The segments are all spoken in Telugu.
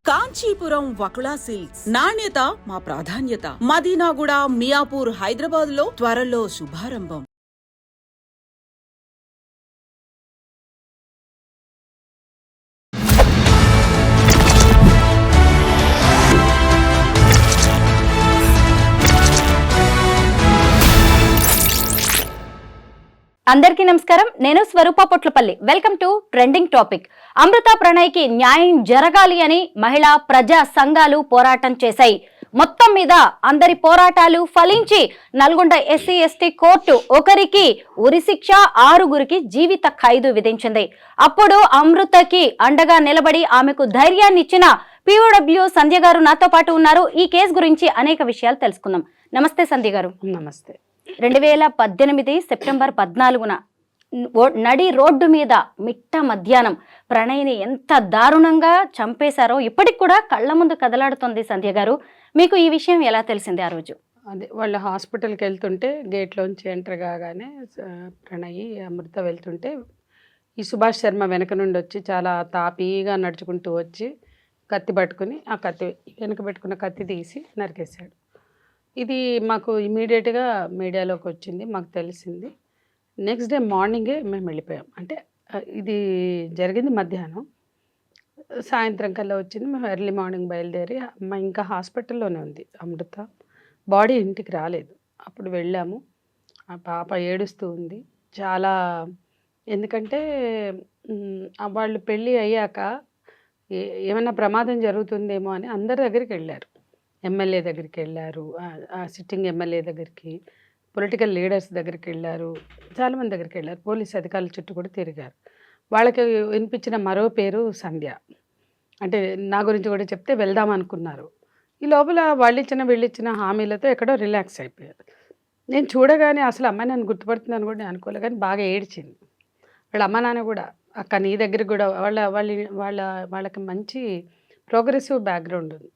కాంచీపురం వకుళా సిల్క్స్ నాణ్యత మా ప్రాధాన్యత. మదీనాగూడ, మియాపూర్, హైదరాబాద్ లో త్వరలో శుభారంభం. అందరికీ నమస్కారం. నేను Swaroopa Potlapalli. Welcome to trending topic. Amrutha ప్రణయ్కి న్యాయం జరగాలి అని మహిళా ప్రజా సంఘాలు పోరాటం చేశాయి. మొత్తం మీద అందరి పోరాటాలు ఫలించి నల్గొండ ఎస్సీ ఎస్టీ కోర్టు ఒకరికి ఉరిశిక్ష, 6గురికి జీవిత ఖైదు విధించింది. అప్పుడు అమృతకి అండగా నిలబడి ఆమెకు ధైర్యాన్ని ఇచ్చిన POW సంధ్య గారు నాతో పాటు ఉన్నారు. ఈ కేసు గురించి అనేక విషయాలు తెలుసుకుందాం. నమస్తే సంధ్య గారు. నమస్తే. 2018 సెప్టెంబర్ 14న నడి రోడ్డు మీద మిట్ట మధ్యాహ్నం ప్రణయ్ని ఎంత దారుణంగా చంపేశారో ఇప్పటికి కూడా కళ్ళ ముందు కదలాడుతుంది. సంధ్య గారు, మీకు ఈ విషయం ఎలా తెలిసింది ఆ రోజు? అదే వాళ్ళు హాస్పిటల్కి వెళ్తుంటే గేట్లోంచి ఎంటర్ కాగానే ప్రణయ్, అమృత వెళ్తుంటే ఈ సుభాష్ శర్మ వెనక నుండి వచ్చి చాలా తాపీగా నడుచుకుంటూ వచ్చి కత్తి పట్టుకుని ఆ కత్తి వెనక పెట్టుకున్న కత్తి తీసి నరికేశాడు. ఇది మాకు ఇమీడియట్గా మీడియాలోకి వచ్చింది, మాకు తెలిసింది. నెక్స్ట్ డే మార్నింగే మేము వెళ్ళిపోయాం. అంటే ఇది జరిగింది మధ్యాహ్నం, సాయంత్రం కల్లా వచ్చింది. మేము ఎర్లీ మార్నింగ్ బయలుదేరి అమ్మ ఇంకా హాస్పిటల్లోనే ఉంది అమృత, బాడీ ఇంటికి రాలేదు. అప్పుడు వెళ్ళాము. ఆ పాప ఏడుస్తూ ఉంది చాలా. ఎందుకంటే వాళ్ళు పెళ్ళి అయ్యాక ఏమైనా ప్రమాదం జరుగుతుందేమో అని అందరి దగ్గరికి వెళ్ళారు. ఎమ్మెల్యే దగ్గరికి వెళ్ళారు, సిట్టింగ్ ఎమ్మెల్యే దగ్గరికి, పొలిటికల్ లీడర్స్ దగ్గరికి వెళ్ళారు, చాలామంది దగ్గరికి వెళ్ళారు. పోలీస్ అధికారుల చుట్టూ కూడా తిరిగారు. వాళ్ళకి వినిపించిన మరో పేరు సంధ్య. అంటే నా గురించి కూడా చెప్తే వెళ్దాం అనుకున్నారు. ఈ లోపల వీళ్ళిచ్చిన హామీలతో ఎక్కడో రిలాక్స్ అయిపోయారు. నేను చూడగానే అసలు అమ్మాయి నన్ను గుర్తుపడుతుందని కూడా నేను అనుకోలే, కానీ బాగా ఏడ్చింది. వాళ్ళ అమ్మ నాన్న కూడా అక్క నీ దగ్గరికి కూడా వాళ్ళకి మంచి ప్రోగ్రెసివ్ బ్యాక్గ్రౌండ్ ఉంది.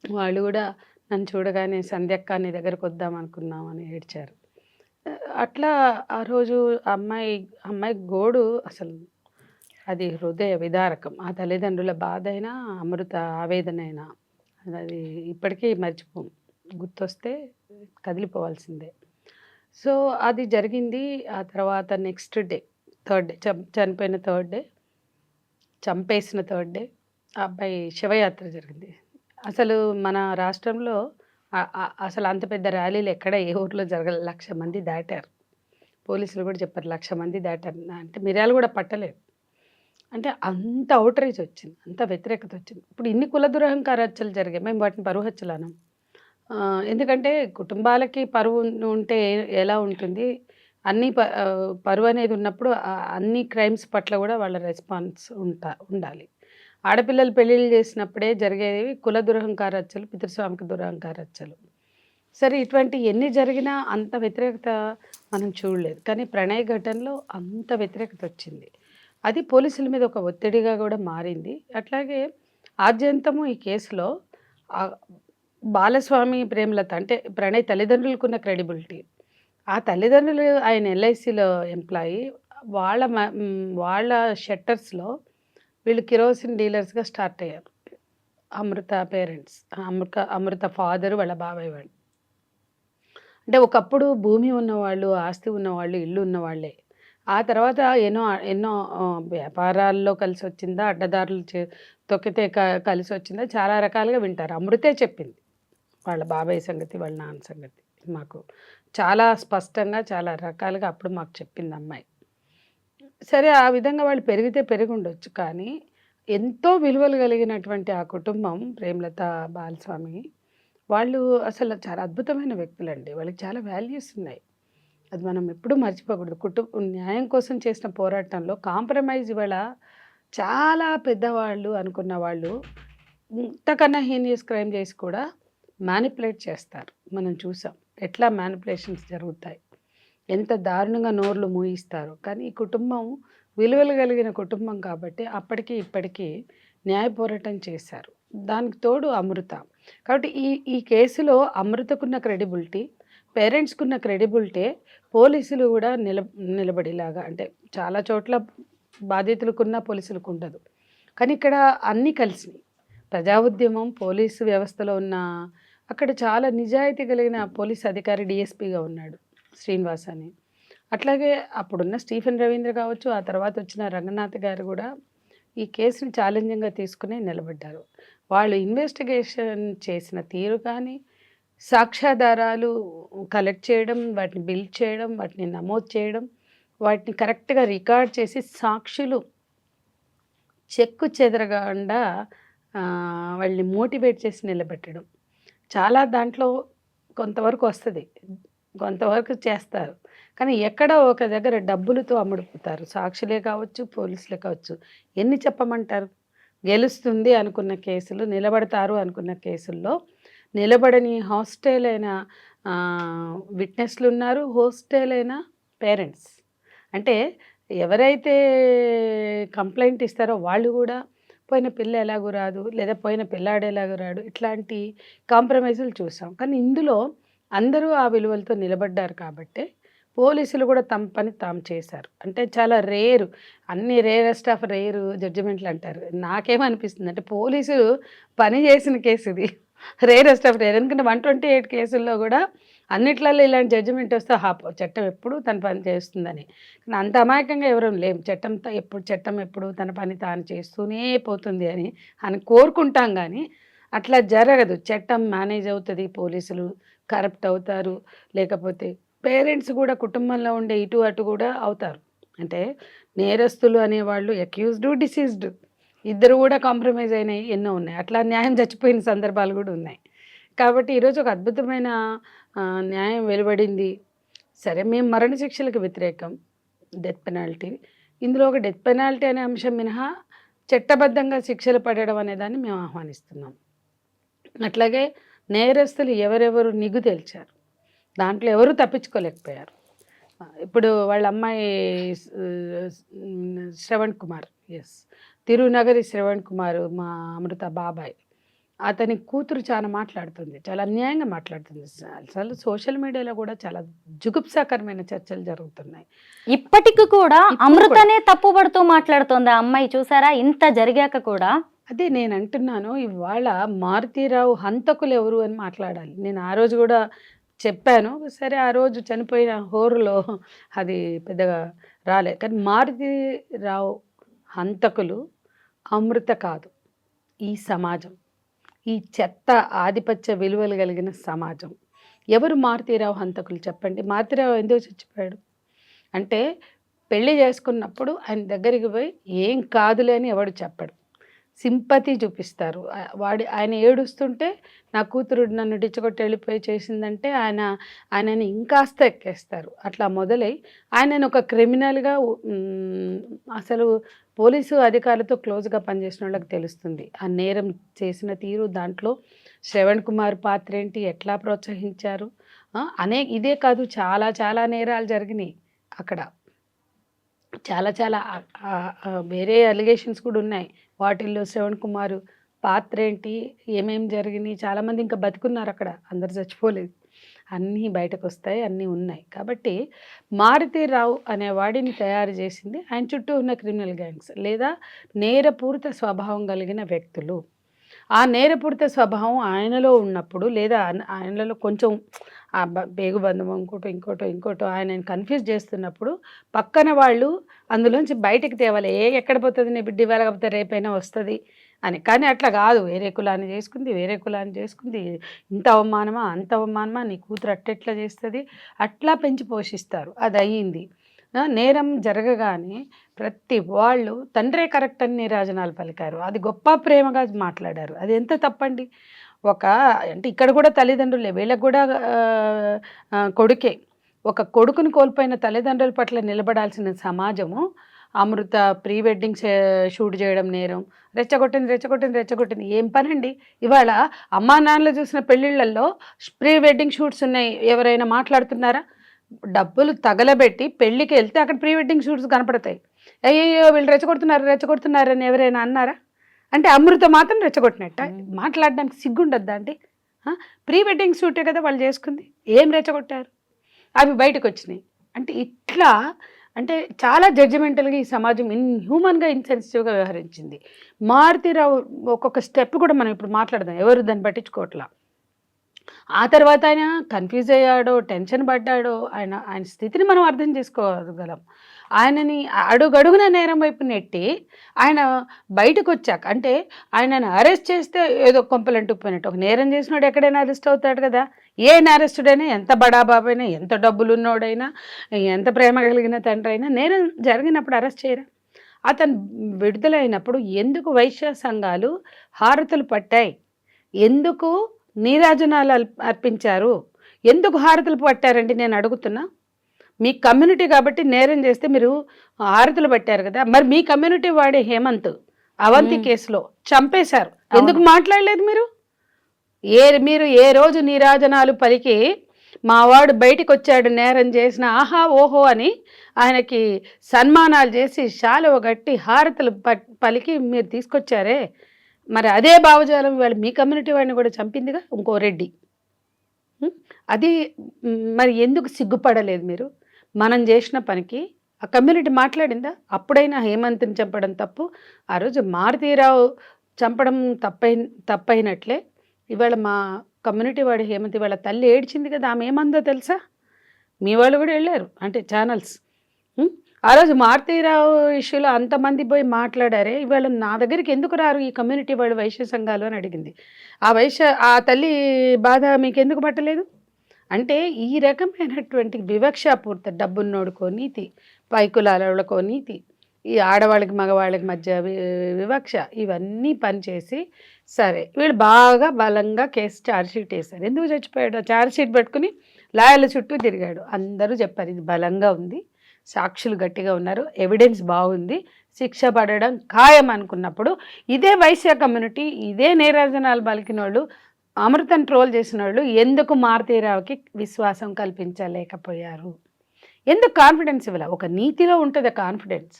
వాళ్ళు కూడా నన్ను చూడగానే సంధ్యక్క నీ దగ్గరకు వద్దాం అనుకున్నామని ఏడ్చారు. అట్లా ఆ రోజు అమ్మాయి గోడు అసలు అది హృదయ విదారకం. ఆ తల్లిదండ్రుల బాధ అయినా, అమృత ఆవేదన అయినా అది ఇప్పటికీ మర్చిపోం. గుర్తొస్తే కదిలిపోవాల్సిందే. సో అది జరిగింది. ఆ తర్వాత నెక్స్ట్ డే, థర్డ్ డే, చనిపోయిన థర్డ్ డే, చంపేసిన థర్డ్ డే ఆ అబ్బాయి శివయాత్ర జరిగింది. అసలు మన రాష్ట్రంలో అసలు అంత పెద్ద ర్యాలీలు ఎక్కడ ఏ ఊర్లో జరగలేదు. 1,00,000 మంది దాటారు. పోలీసులు కూడా చెప్పారు 1,00,000 మంది దాటారు. అంటే మిర్యాలు కూడా పట్టలేదు. అంటే అంత అవుట్రీచ్ వచ్చింది, అంత వ్యతిరేకత వచ్చింది. ఇప్పుడు ఇన్ని కుల దురహంకార హత్యలు జరిగాయి, మేము వాటిని పరువు హత్యలు అనం. ఎందుకంటే కుటుంబాలకి పరువు ఉంటే ఎలా ఉంటుంది, అన్ని పరువు అనేది ఉన్నప్పుడు అన్ని క్రైమ్స్ పట్ల కూడా వాళ్ళ రెస్పాన్స్ ఉండాలి. ఆడపిల్లలు పెళ్ళిళ్ళు చేసినప్పుడే జరిగేవి కుల దురహంకార హత్యలు, పితృస్వామిక దురహంకార హత్యలు. సరే, ఇటువంటి ఎన్ని జరిగినా అంత వ్యతిరేకత మనం చూడలేదు. కానీ ప్రణయ్ ఘటనలో అంత వ్యతిరేకత వచ్చింది. అది పోలీసుల మీద ఒక ఒత్తిడిగా కూడా మారింది. అట్లాగే ఆద్యంతము ఈ కేసులో బాలస్వామి, ప్రేమలత అంటే ప్రణయ్ తల్లిదండ్రులకున్న క్రెడిబిలిటీ, ఆ తల్లిదండ్రులు ఆయన LICలో ఎంప్లాయీ, వాళ్ళ షట్టర్స్లో వీళ్ళు కిరోసిన్ డీలర్స్గా స్టార్ట్ అయ్యారు. అమృత పేరెంట్స్, అమృత ఫాదరు, వాళ్ళ బాబాయ్ వాళ్ళు. అంటే ఒకప్పుడు భూమి ఉన్నవాళ్ళు, ఆస్తి ఉన్నవాళ్ళు, ఇల్లు ఉన్నవాళ్ళే. ఆ తర్వాత ఎన్నో వ్యాపారాల్లో కలిసి వచ్చిందా, అడ్డదారులు తొక్కితే కలిసి వచ్చిందా, చాలా రకాలుగా వింటారు. అమృతే చెప్పింది వాళ్ళ బాబాయ్ సంగతి, వాళ్ళ నాన్న సంగతి మాకు చాలా స్పష్టంగా, చాలా రకాలుగా అప్పుడు మాకు చెప్పింది అమ్మాయి. సరే, ఆ విధంగా వాళ్ళు పెరిగి ఉండొచ్చు. కానీ ఎంతో విలువలు కలిగినటువంటి ఆ కుటుంబం, ప్రేమలత, బాలస్వామి, వాళ్ళు అసలు చాలా అద్భుతమైన వ్యక్తులండి. వాళ్ళకి చాలా వాల్యూస్ ఉన్నాయి. అది మనం ఎప్పుడూ మర్చిపోకూడదు. న్యాయం కోసం చేసిన పోరాటంలో కాంప్రమైజ్ ఇవాళ చాలా పెద్దవాళ్ళు అనుకున్న వాళ్ళు ఇంతకన్నా హీనియస్ క్రైమ్ చేసి కూడా మ్యానిపులేట్ చేస్తారు. మనం చూసాం ఎట్లా మ్యానిపులేషన్స్ జరుగుతాయి, ఎంత దారుణంగా నోర్లు మూయిస్తారు. కానీ ఈ కుటుంబం విలువలు కలిగిన కుటుంబం కాబట్టి అప్పటికి ఇప్పటికీ న్యాయ పోరాటం చేశారు. దానికి తోడు అమృత. కాబట్టి ఈ కేసులో అమృతకున్న క్రెడిబిలిటీ, పేరెంట్స్కున్న క్రెడిబిలిటీ పోలీసులు కూడా నిలబడేలాగా, అంటే చాలా చోట్ల బాధితులకున్న పోలీసులకు ఉండదు. కానీ ఇక్కడ అన్నీ కలిసినాయి. ప్రజా ఉద్యమం, పోలీసు వ్యవస్థలో ఉన్న అక్కడ చాలా నిజాయితీ కలిగిన పోలీస్ అధికారి డిఎస్పీగా ఉన్నాడు శ్రీనివాస్ అని. అట్లాగే అప్పుడున్న స్టీఫెన్ రవీంద్ర కావచ్చు, ఆ తర్వాత వచ్చిన రంగనాథ్ గారు కూడా ఈ కేసుని ఛాలెంజింగ్గా తీసుకుని నిలబడ్డారు. వాళ్ళు ఇన్వెస్టిగేషన్ చేసిన తీరు కానీ, సాక్ష్యాధారాలు కలెక్ట్ చేయడం, వాటిని బిల్డ్ చేయడం, వాటిని నమోదు చేయడం, వాటిని కరెక్ట్గా రికార్డ్ చేసి సాక్షులు చెక్కు చెదరకుండా వాళ్ళని మోటివేట్ చేసి నిలబెట్టడం, చాలా దాంట్లో కొంతవరకు వస్తుంది, కొంతవరకు చేస్తారు. కానీ ఎక్కడో ఒక దగ్గర డబ్బులతో అమ్ముడుపుతారు. సాక్షులే కావచ్చు, పోలీసులే కావచ్చు. ఎన్ని చెప్పమంటారు? గెలుస్తుంది అనుకున్న కేసులు, నిలబడతారు అనుకున్న కేసుల్లో నిలబడని హాస్టల్ అయిన విట్నెస్లు ఉన్నారు, హోస్టల్ అయిన పేరెంట్స్. అంటే ఎవరైతే కంప్లైంట్ ఇస్తారో వాళ్ళు కూడా పోయిన పిల్ల ఎలాగూ రాదు, లేదా పోయిన పిల్లాడు ఎలాగూ రాడు, ఇట్లాంటి కాంప్రమైజులు చూసాం. కానీ ఇందులో అందరూ ఆ విలువలతో నిలబడ్డారు కాబట్టి పోలీసులు కూడా తమ పని తాము చేశారు. అంటే చాలా రేరు, అన్ని రేరెస్ట్ ఆఫ్ రేరు జడ్జిమెంట్లు అంటారు. నాకేమనిపిస్తుంది అంటే పోలీసులు పని చేసిన కేసు ఇది రేరెస్ట్ ఆఫ్ రేర్. ఎందుకంటే 128 కేసుల్లో కూడా అన్నిట్లలో ఇలాంటి జడ్జిమెంట్ వస్తే చట్టం ఎప్పుడు తన పని చేస్తుందని. కానీ అంత అమాయకంగా ఎవరూ లేం. చట్టం ఎప్పుడు తన పని తాను చేస్తూనే పోతుంది అని కోరుకుంటాం. కానీ అట్లా జరగదు. చట్టం మేనేజ్ అవుతుంది, పోలీసులు కరప్ట్ అవుతారు, లేకపోతే పేరెంట్స్ కూడా కుటుంబంలో ఉండే ఇటు అటు కూడా అవుతారు. అంటే నేరస్తులు అనేవాళ్ళు అక్యూజ్డ్, డిసీజ్డ్ ఇద్దరు కూడా కాంప్రమైజ్ అయినాయి ఎన్నో ఉన్నాయి. అట్లా న్యాయం చచ్చిపోయిన సందర్భాలు కూడా ఉన్నాయి. కాబట్టి ఈరోజు ఒక అద్భుతమైన న్యాయం వెలువడింది. సరే, మేము మరణశిక్షలకు వ్యతిరేకం, డెత్ పెనాల్టీ. ఇందులో ఒక డెత్ పెనాల్టీ అనే అంశం మినహా చట్టబద్ధంగా శిక్షలు పడడం అనేదాన్ని మేము ఆహ్వానిస్తున్నాం. అట్లాగే నేరస్తులు ఎవరెవరు నిగ్గు తేల్చారు, దాంట్లో ఎవరు తప్పించుకోలేకపోయారు. ఇప్పుడు వాళ్ళ అమ్మాయి శ్రవణ్ కుమార్, తిరునగరి శ్రవణ్ కుమార్, మా అమృత బాబాయ్, అతని కూతురు చాలా మాట్లాడుతుంది, చాలా అన్యాయంగా మాట్లాడుతుంది. అసలు సోషల్ మీడియాలో కూడా చాలా జుగుప్సాకరమైన చర్చలు జరుగుతున్నాయి. ఇప్పటికి కూడా అమృతనే తప్పుపడుతూ మాట్లాడుతుంది ఆ అమ్మాయి. చూసారా, ఇంత జరిగాక కూడా. అదే నేను అంటున్నాను, ఇవాళ మారుతీరావు హంతకులు ఎవరు అని మాట్లాడాలి. నేను ఆ రోజు కూడా చెప్పాను. సరే, ఆ రోజు చనిపోయిన హోరులో అది పెద్దగా రాలే. కానీ మారుతీరావు హంతకులు అమృత కాదు, ఈ సమాజం, ఈ చెత్త ఆధిపత్య విలువలు కలిగిన సమాజం. ఎవరు మారుతీరావు హంతకులు చెప్పండి? మారుతీరావు ఎందుకు చచ్చిపోయాడు అంటే, పెళ్లి చేసుకున్నప్పుడు ఆయన దగ్గరికి పోయి ఏం కాదులే అని ఎవడు చెప్పడు, సింపతి చూపిస్తారు. ఆయన ఏడుస్తుంటే నా కూతురు నన్ను డిచ్చగొట్టి వెళ్ళిపోయి చేసిందంటే ఆయనని ఇంకాస్త ఎక్కేస్తారు. అట్లా మొదలై ఆయనను ఒక క్రిమినల్గా, అసలు పోలీసు అధికారులతో క్లోజ్గా పనిచేసిన వాళ్ళకి తెలుస్తుంది ఆ నేరం చేసిన తీరు. దాంట్లో శ్రవణ్ కుమార్ పాత్ర ఏంటి, ఎట్లా ప్రోత్సహించారు ఇదే కాదు, చాలా చాలా నేరాలు జరిగినాయి అక్కడ. చాలా వేరే అలిగేషన్స్ కూడా ఉన్నాయి. వాటిల్లో శ్రవణ్ కుమార్ పాత్ర ఏంటి, ఏమేం జరిగినాయి, చాలామంది ఇంకా బతుకున్నారు అక్కడ, అందరు చచ్చిపోలేదు. అన్నీ బయటకు వస్తాయి, అన్నీ ఉన్నాయి. కాబట్టి మారుతీరావు అనే వాడిని తయారు చేసింది ఆయన చుట్టూ ఉన్న క్రిమినల్ గ్యాంగ్స్ లేదా నేరపూరిత స్వభావం కలిగిన వ్యక్తులు. ఆ నేరపూరిత స్వభావం ఆయనలో ఉన్నప్పుడు, లేదా ఆయనలో కొంచెం ఆ పేగుబంధం ఇంకోటో ఆయనని కన్ఫ్యూజ్ చేస్తున్నప్పుడు పక్కన వాళ్ళు అందులోంచి బయటకు తేవాలి. ఎక్కడ పోతుంది నీ బిడ్డ, ఇవాళ కాకపోతే రేపైనా వస్తుంది అని. కానీ అట్లా కాదు, వేరే కులాన్ని చేసుకుంది, ఇంత అవమానమా అంత అవమానమా, నీ కూతురు అట్టెట్లా చేస్తుంది, అట్లా పెంచి పోషిస్తారు. అది అయ్యింది. నేరం జరగగానే ప్రతి వాళ్ళు తండ్రే కరెక్ట్ అని నీరాజనాలు పలికారు. అది గొప్ప ప్రేమగా మాట్లాడారు. అది ఎంత తప్పండి. అంటే ఇక్కడ కూడా తల్లిదండ్రులే, వీళ్ళకు కూడా కొడుకే. ఒక కొడుకుని కోల్పోయిన తల్లిదండ్రుల పట్ల నిలబడాల్సిన సమాజము అమృత ప్రీ వెడ్డింగ్ షూట్ చేయడం నేరం, రెచ్చగొట్టింది ఏం పనండి. ఇవాళ అమ్మా నాన్నలు చూసిన పెళ్ళిళ్ళల్లో ప్రీ వెడ్డింగ్ షూట్స్ ఉన్నాయి, ఎవరైనా మాట్లాడుతున్నారా? డబ్బులు తగలబెట్టి పెళ్ళికి వెళ్తే అక్కడ ప్రీ వెడ్డింగ్ షూట్స్ కనపడతాయి. అయ్యో వీళ్ళు రెచ్చగొడుతున్నారు అని ఎవరైనా అన్నారా? అంటే అమృత మాత్రం రెచ్చగొట్టినట్ట మాట్లాడడానికి సిగ్గుండద్దా అండి? ప్రీ వెడ్డింగ్ షూటే కదా వాళ్ళు చేసుకుంది, ఏం రెచ్చగొట్టారు? అవి బయటకు వచ్చినాయి. అంటే ఇట్లా అంటే చాలా జడ్జిమెంటల్గా ఈ సమాజం హ్యూమన్గా ఇన్సెన్సిటివ్గా వ్యవహరించింది. మారుతీరావు ఒక్కొక్క స్టెప్ కూడా మనం ఇప్పుడు మాట్లాడదాం, ఎవరు దాన్ని పట్టించుకోవట్లా. ఆ తర్వాత ఆయన కన్ఫ్యూజ్ అయ్యాడో, టెన్షన్ పడ్డాడో, ఆయన స్థితిని మనం అర్థం చేసుకోగలం. ఆయనని అడుగడుగున నేరం వైపు నెట్టి ఆయన బయటకు వచ్చాక, అంటే ఆయనను అరెస్ట్ చేస్తే ఏదో కొంపలంటుకుపోయినట్టు, ఒక నేరం చేసినాడు ఎక్కడైనా అరెస్ట్ అవుతాడు కదా. ఏ నేరస్తుడైనా, ఎంత బడాబాబైనా, ఎంత డబ్బులున్నోడైనా, ఎంత ప్రేమ కలిగిన తండ్రి అయినా నేరం జరిగినప్పుడు అరెస్ట్ చేయరా? అతను విడుదలైనప్పుడు ఎందుకు వైశ్య సంఘాలు హారతులు పట్టాయి? ఎందుకు నీరాజనాలు అర్పించారు? ఎందుకు హారతులు పట్టారండి నేను అడుగుతున్నా. మీ కమ్యూనిటీ కాబట్టి నేరం చేస్తే మీరు హారతులు పట్టారు కదా. మరి మీ కమ్యూనిటీ వాడే హేమంత్ అవంతి కేసులో చంపేశారు, ఎందుకు మాట్లాడలేదు మీరు? మీరు ఏ రోజు నీరాజనాలు పలికి మా వాడు బయటికి వచ్చాడు నేరం చేసిన, ఆహా ఓహో అని ఆయనకి సన్మానాలు చేసి శాలువ గట్టి హారతులు పలికి మీరు తీసుకొచ్చారే, మరి అదే భావజాలం వాళ్ళు మీ కమ్యూనిటీ వాడిని కూడా చంపిందిగా ఇంకో రెడ్డి. అది మరి ఎందుకు సిగ్గుపడలేదు మీరు? మనం చేసిన పనికి ఆ కమ్యూనిటీ మాట్లాడిందా? అప్పుడైనా హేమంత్ని చంపడం తప్పు, ఆ రోజు మారుతీరావు చంపడం తప్పైనట్లే ఇవాళ మా కమ్యూనిటీ వాడు హేమంత్ వాళ్ళ తల్లి ఏడ్చింది కదా, ఆమె ఏమందో తెలుసా? మీ వాళ్ళు కూడా వెళ్ళారు, అంటే ఛానల్స్. ఆ రోజు మారుతీరావు ఇష్యూలో అంతమంది పోయి మాట్లాడారే, ఇవాళ నా దగ్గరికి ఎందుకు రారు ఈ కమ్యూనిటీ వాళ్ళు వైశ్య సంఘాలు అని అడిగింది. ఆ తల్లి బాధ మీకు ఎందుకు పట్టలేదు? అంటే ఈ రకమైనటువంటి వివక్షాపూర్త, డబ్బున్నోడుకో నీతి, పైకులాలకో నీతి, ఈ ఆడవాళ్ళకి మగవాళ్ళకి మధ్య వివక్ష, ఇవన్నీ పనిచేసి సరే వీళ్ళు బాగా బలంగా కేసు ఛార్జ్షీట్ వేశారు. ఎందుకు చచ్చిపోయాడు? ఛార్జ్షీట్ పెట్టుకుని లాయర్ల చుట్టూ తిరిగాడు. అందరూ చెప్పారు ఇది బలంగా ఉంది, సాక్షులు గట్టిగా ఉన్నారు, ఎవిడెన్స్ బాగుంది, శిక్ష పడడం ఖాయం అనుకున్నప్పుడు ఇదే వైశ్య కమ్యూనిటీ, ఇదే నీరాజనాలు పలికిన వాళ్ళు, అమృతం ట్రోల్ చేసిన వాళ్ళు ఎందుకు మారుతీరావుకి విశ్వాసం కల్పించలేకపోయారు? ఎందుకు కాన్ఫిడెన్స్ ఇవ్వాలి? ఒక నీతిలో ఉంటుంది కాన్ఫిడెన్స్,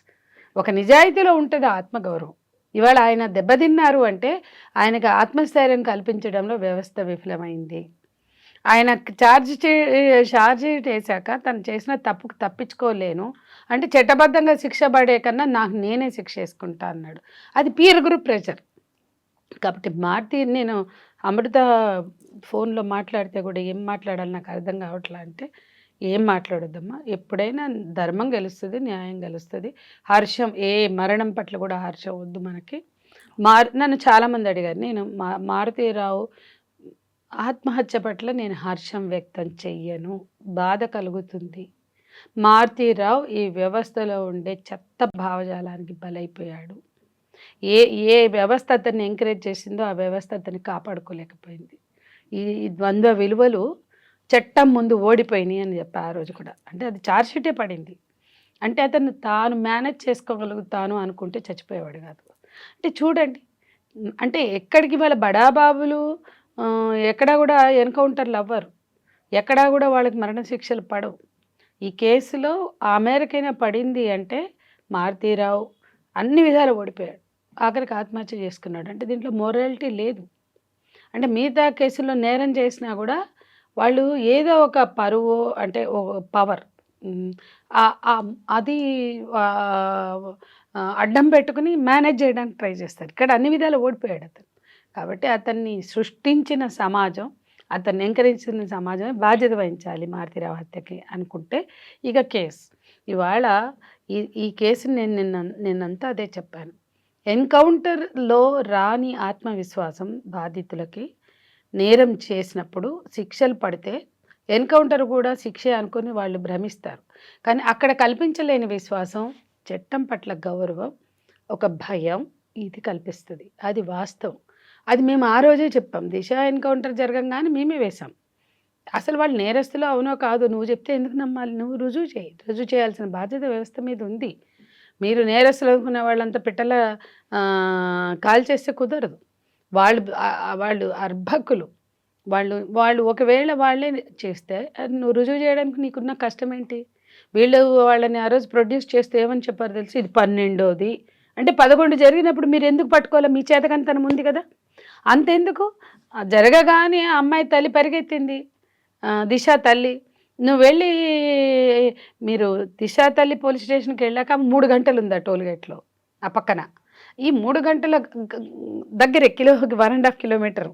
ఒక నిజాయితీలో ఉంటుంది ఆత్మగౌరవం. ఇవాళ ఆయన దెబ్బతిన్నారు అంటే ఆయనకు ఆత్మస్థైర్యం కల్పించడంలో వ్యవస్థ విఫలమైంది. ఆయన ఛార్జ్ వేశాక తను చేసిన తప్పుకు తప్పించుకోలేను అంటే చట్టబద్ధంగా శిక్ష పడే కన్నా నాకు నేనే శిక్ష వేసుకుంటా అన్నాడు. అది పీర్ గ్రూప్ ప్రెషర్. కాబట్టి నేను అమృత ఫోన్లో మాట్లాడితే కూడా ఏం మాట్లాడాలి నాకు అర్థం కావట్లా అంటే, ఏం మాట్లాడొద్దమ్మా, ఎప్పుడైనా ధర్మం గెలుస్తుంది, న్యాయం గెలుస్తుంది. హర్షం, ఏ మరణం పట్ల కూడా హర్షం వద్దు మనకి. నన్ను చాలామంది అడిగారు, నేను మారుతీరావు ఆత్మహత్య పట్ల నేను హర్షం వ్యక్తం చెయ్యను, బాధ కలుగుతుంది. మారుతీరావు ఈ వ్యవస్థలో ఉండే చెత్త భావజాలానికి బలైపోయాడు. ఏ వ్యవస్థ అతన్ని ఎంకరేజ్ చేసిందో ఆ వ్యవస్థ అతన్ని కాపాడుకోలేకపోయింది. ఈ ద్వంద్వ విలువలు చట్టం ముందు ఓడిపోయినాయి అని చెప్పి ఆ రోజు కూడా, అంటే అది ఛార్జ్షీటే పడింది. అంటే అతను తాను మేనేజ్ చేసుకోగలుగుతాను అనుకుంటే చచ్చిపోయేవాడు కాదు. అంటే చూడండి, అంటే ఎక్కడికి వాళ్ళ బడాబాబులు ఎక్కడా కూడా ఎన్కౌంటర్లు అవ్వరు, ఎక్కడా కూడా వాళ్ళకి మరణశిక్షలు పడవు. ఈ కేసులో ఆ మేరకైనా పడింది అంటే మారుతీరావు అన్ని విధాలు ఓడిపోయాడు, ఆఖరికి ఆత్మహత్య చేసుకున్నాడు. అంటే దీంట్లో మొరాలిటీ లేదు. అంటే మిగతా కేసుల్లో నేరం చేసినా కూడా వాళ్ళు ఏదో ఒక పరువు, అంటే పవర్, అది అడ్డం పెట్టుకుని మేనేజ్ చేయడానికి ట్రై చేస్తారు. ఇక్కడ అన్ని విధాలు ఓడిపోయాడు అతను. కాబట్టి అతన్ని సృష్టించిన సమాజం, అతన్ని ఎంకరేజించిన సమాజమే బాధ్యత వహించాలి మారుతీరావు హత్యకి అనుకుంటే ఇక కేసు ఇవాళ ఈ కేసుని నిన్నంతా అదే చెప్పాను. ఎన్కౌంటర్లో రాని ఆత్మవిశ్వాసం బాధితులకి నేరం చేసినప్పుడు శిక్షలు పడితే ఎన్కౌంటర్ కూడా శిక్షే అనుకుని వాళ్ళు భ్రమిస్తారు. కానీ అక్కడ కల్పించలేని విశ్వాసం, చట్టం పట్ల గౌరవం, ఒక భయం, ఇది కల్పిస్తుంది. అది వాస్తవం. అది మేము ఆ రోజే చెప్పాం. దిశ ఎన్కౌంటర్ జరగంగానే మేమే వేశాం. అసలు వాళ్ళు నేరస్తులు అవునో కాదు నువ్వు చెప్తే ఎందుకు నమ్మాలి? నువ్వు రుజువు చేయి. రుజువు చేయాల్సిన బాధ్యత వ్యవస్థ మీద ఉంది. మీరు నేరస్తులు అనుకునే వాళ్ళంతా పిట్టల కాల్ చేస్తే కుదరదు. వాళ్ళు అర్భకులు. వాళ్ళు ఒకవేళ వాళ్ళే చేస్తే నువ్వు రుజువు చేయడానికి నీకున్న కష్టం ఏంటి? వీళ్ళు వాళ్ళని ఆ రోజు ప్రొడ్యూస్ చేస్తే ఏమని చెప్పారు తెలుసు? ఇది 12వ అంటే 11 జరిగినప్పుడు మీరు ఎందుకు పట్టుకోవాలి? మీ చేతకంతనం ఉంది కదా. అంతెందుకు జరగగానే ఆ అమ్మాయి తల్లి పరిగెత్తింది, దిశ తల్లి. నువ్వు వెళ్ళి మీరు దిశ తల్లి పోలీస్ స్టేషన్కి వెళ్ళాక 3 గంటలు ఉంది ఆ టోల్గేట్లో ఆ పక్కన. ఈ 3 గంటల దగ్గరే 1.5 కిలోమీటర్.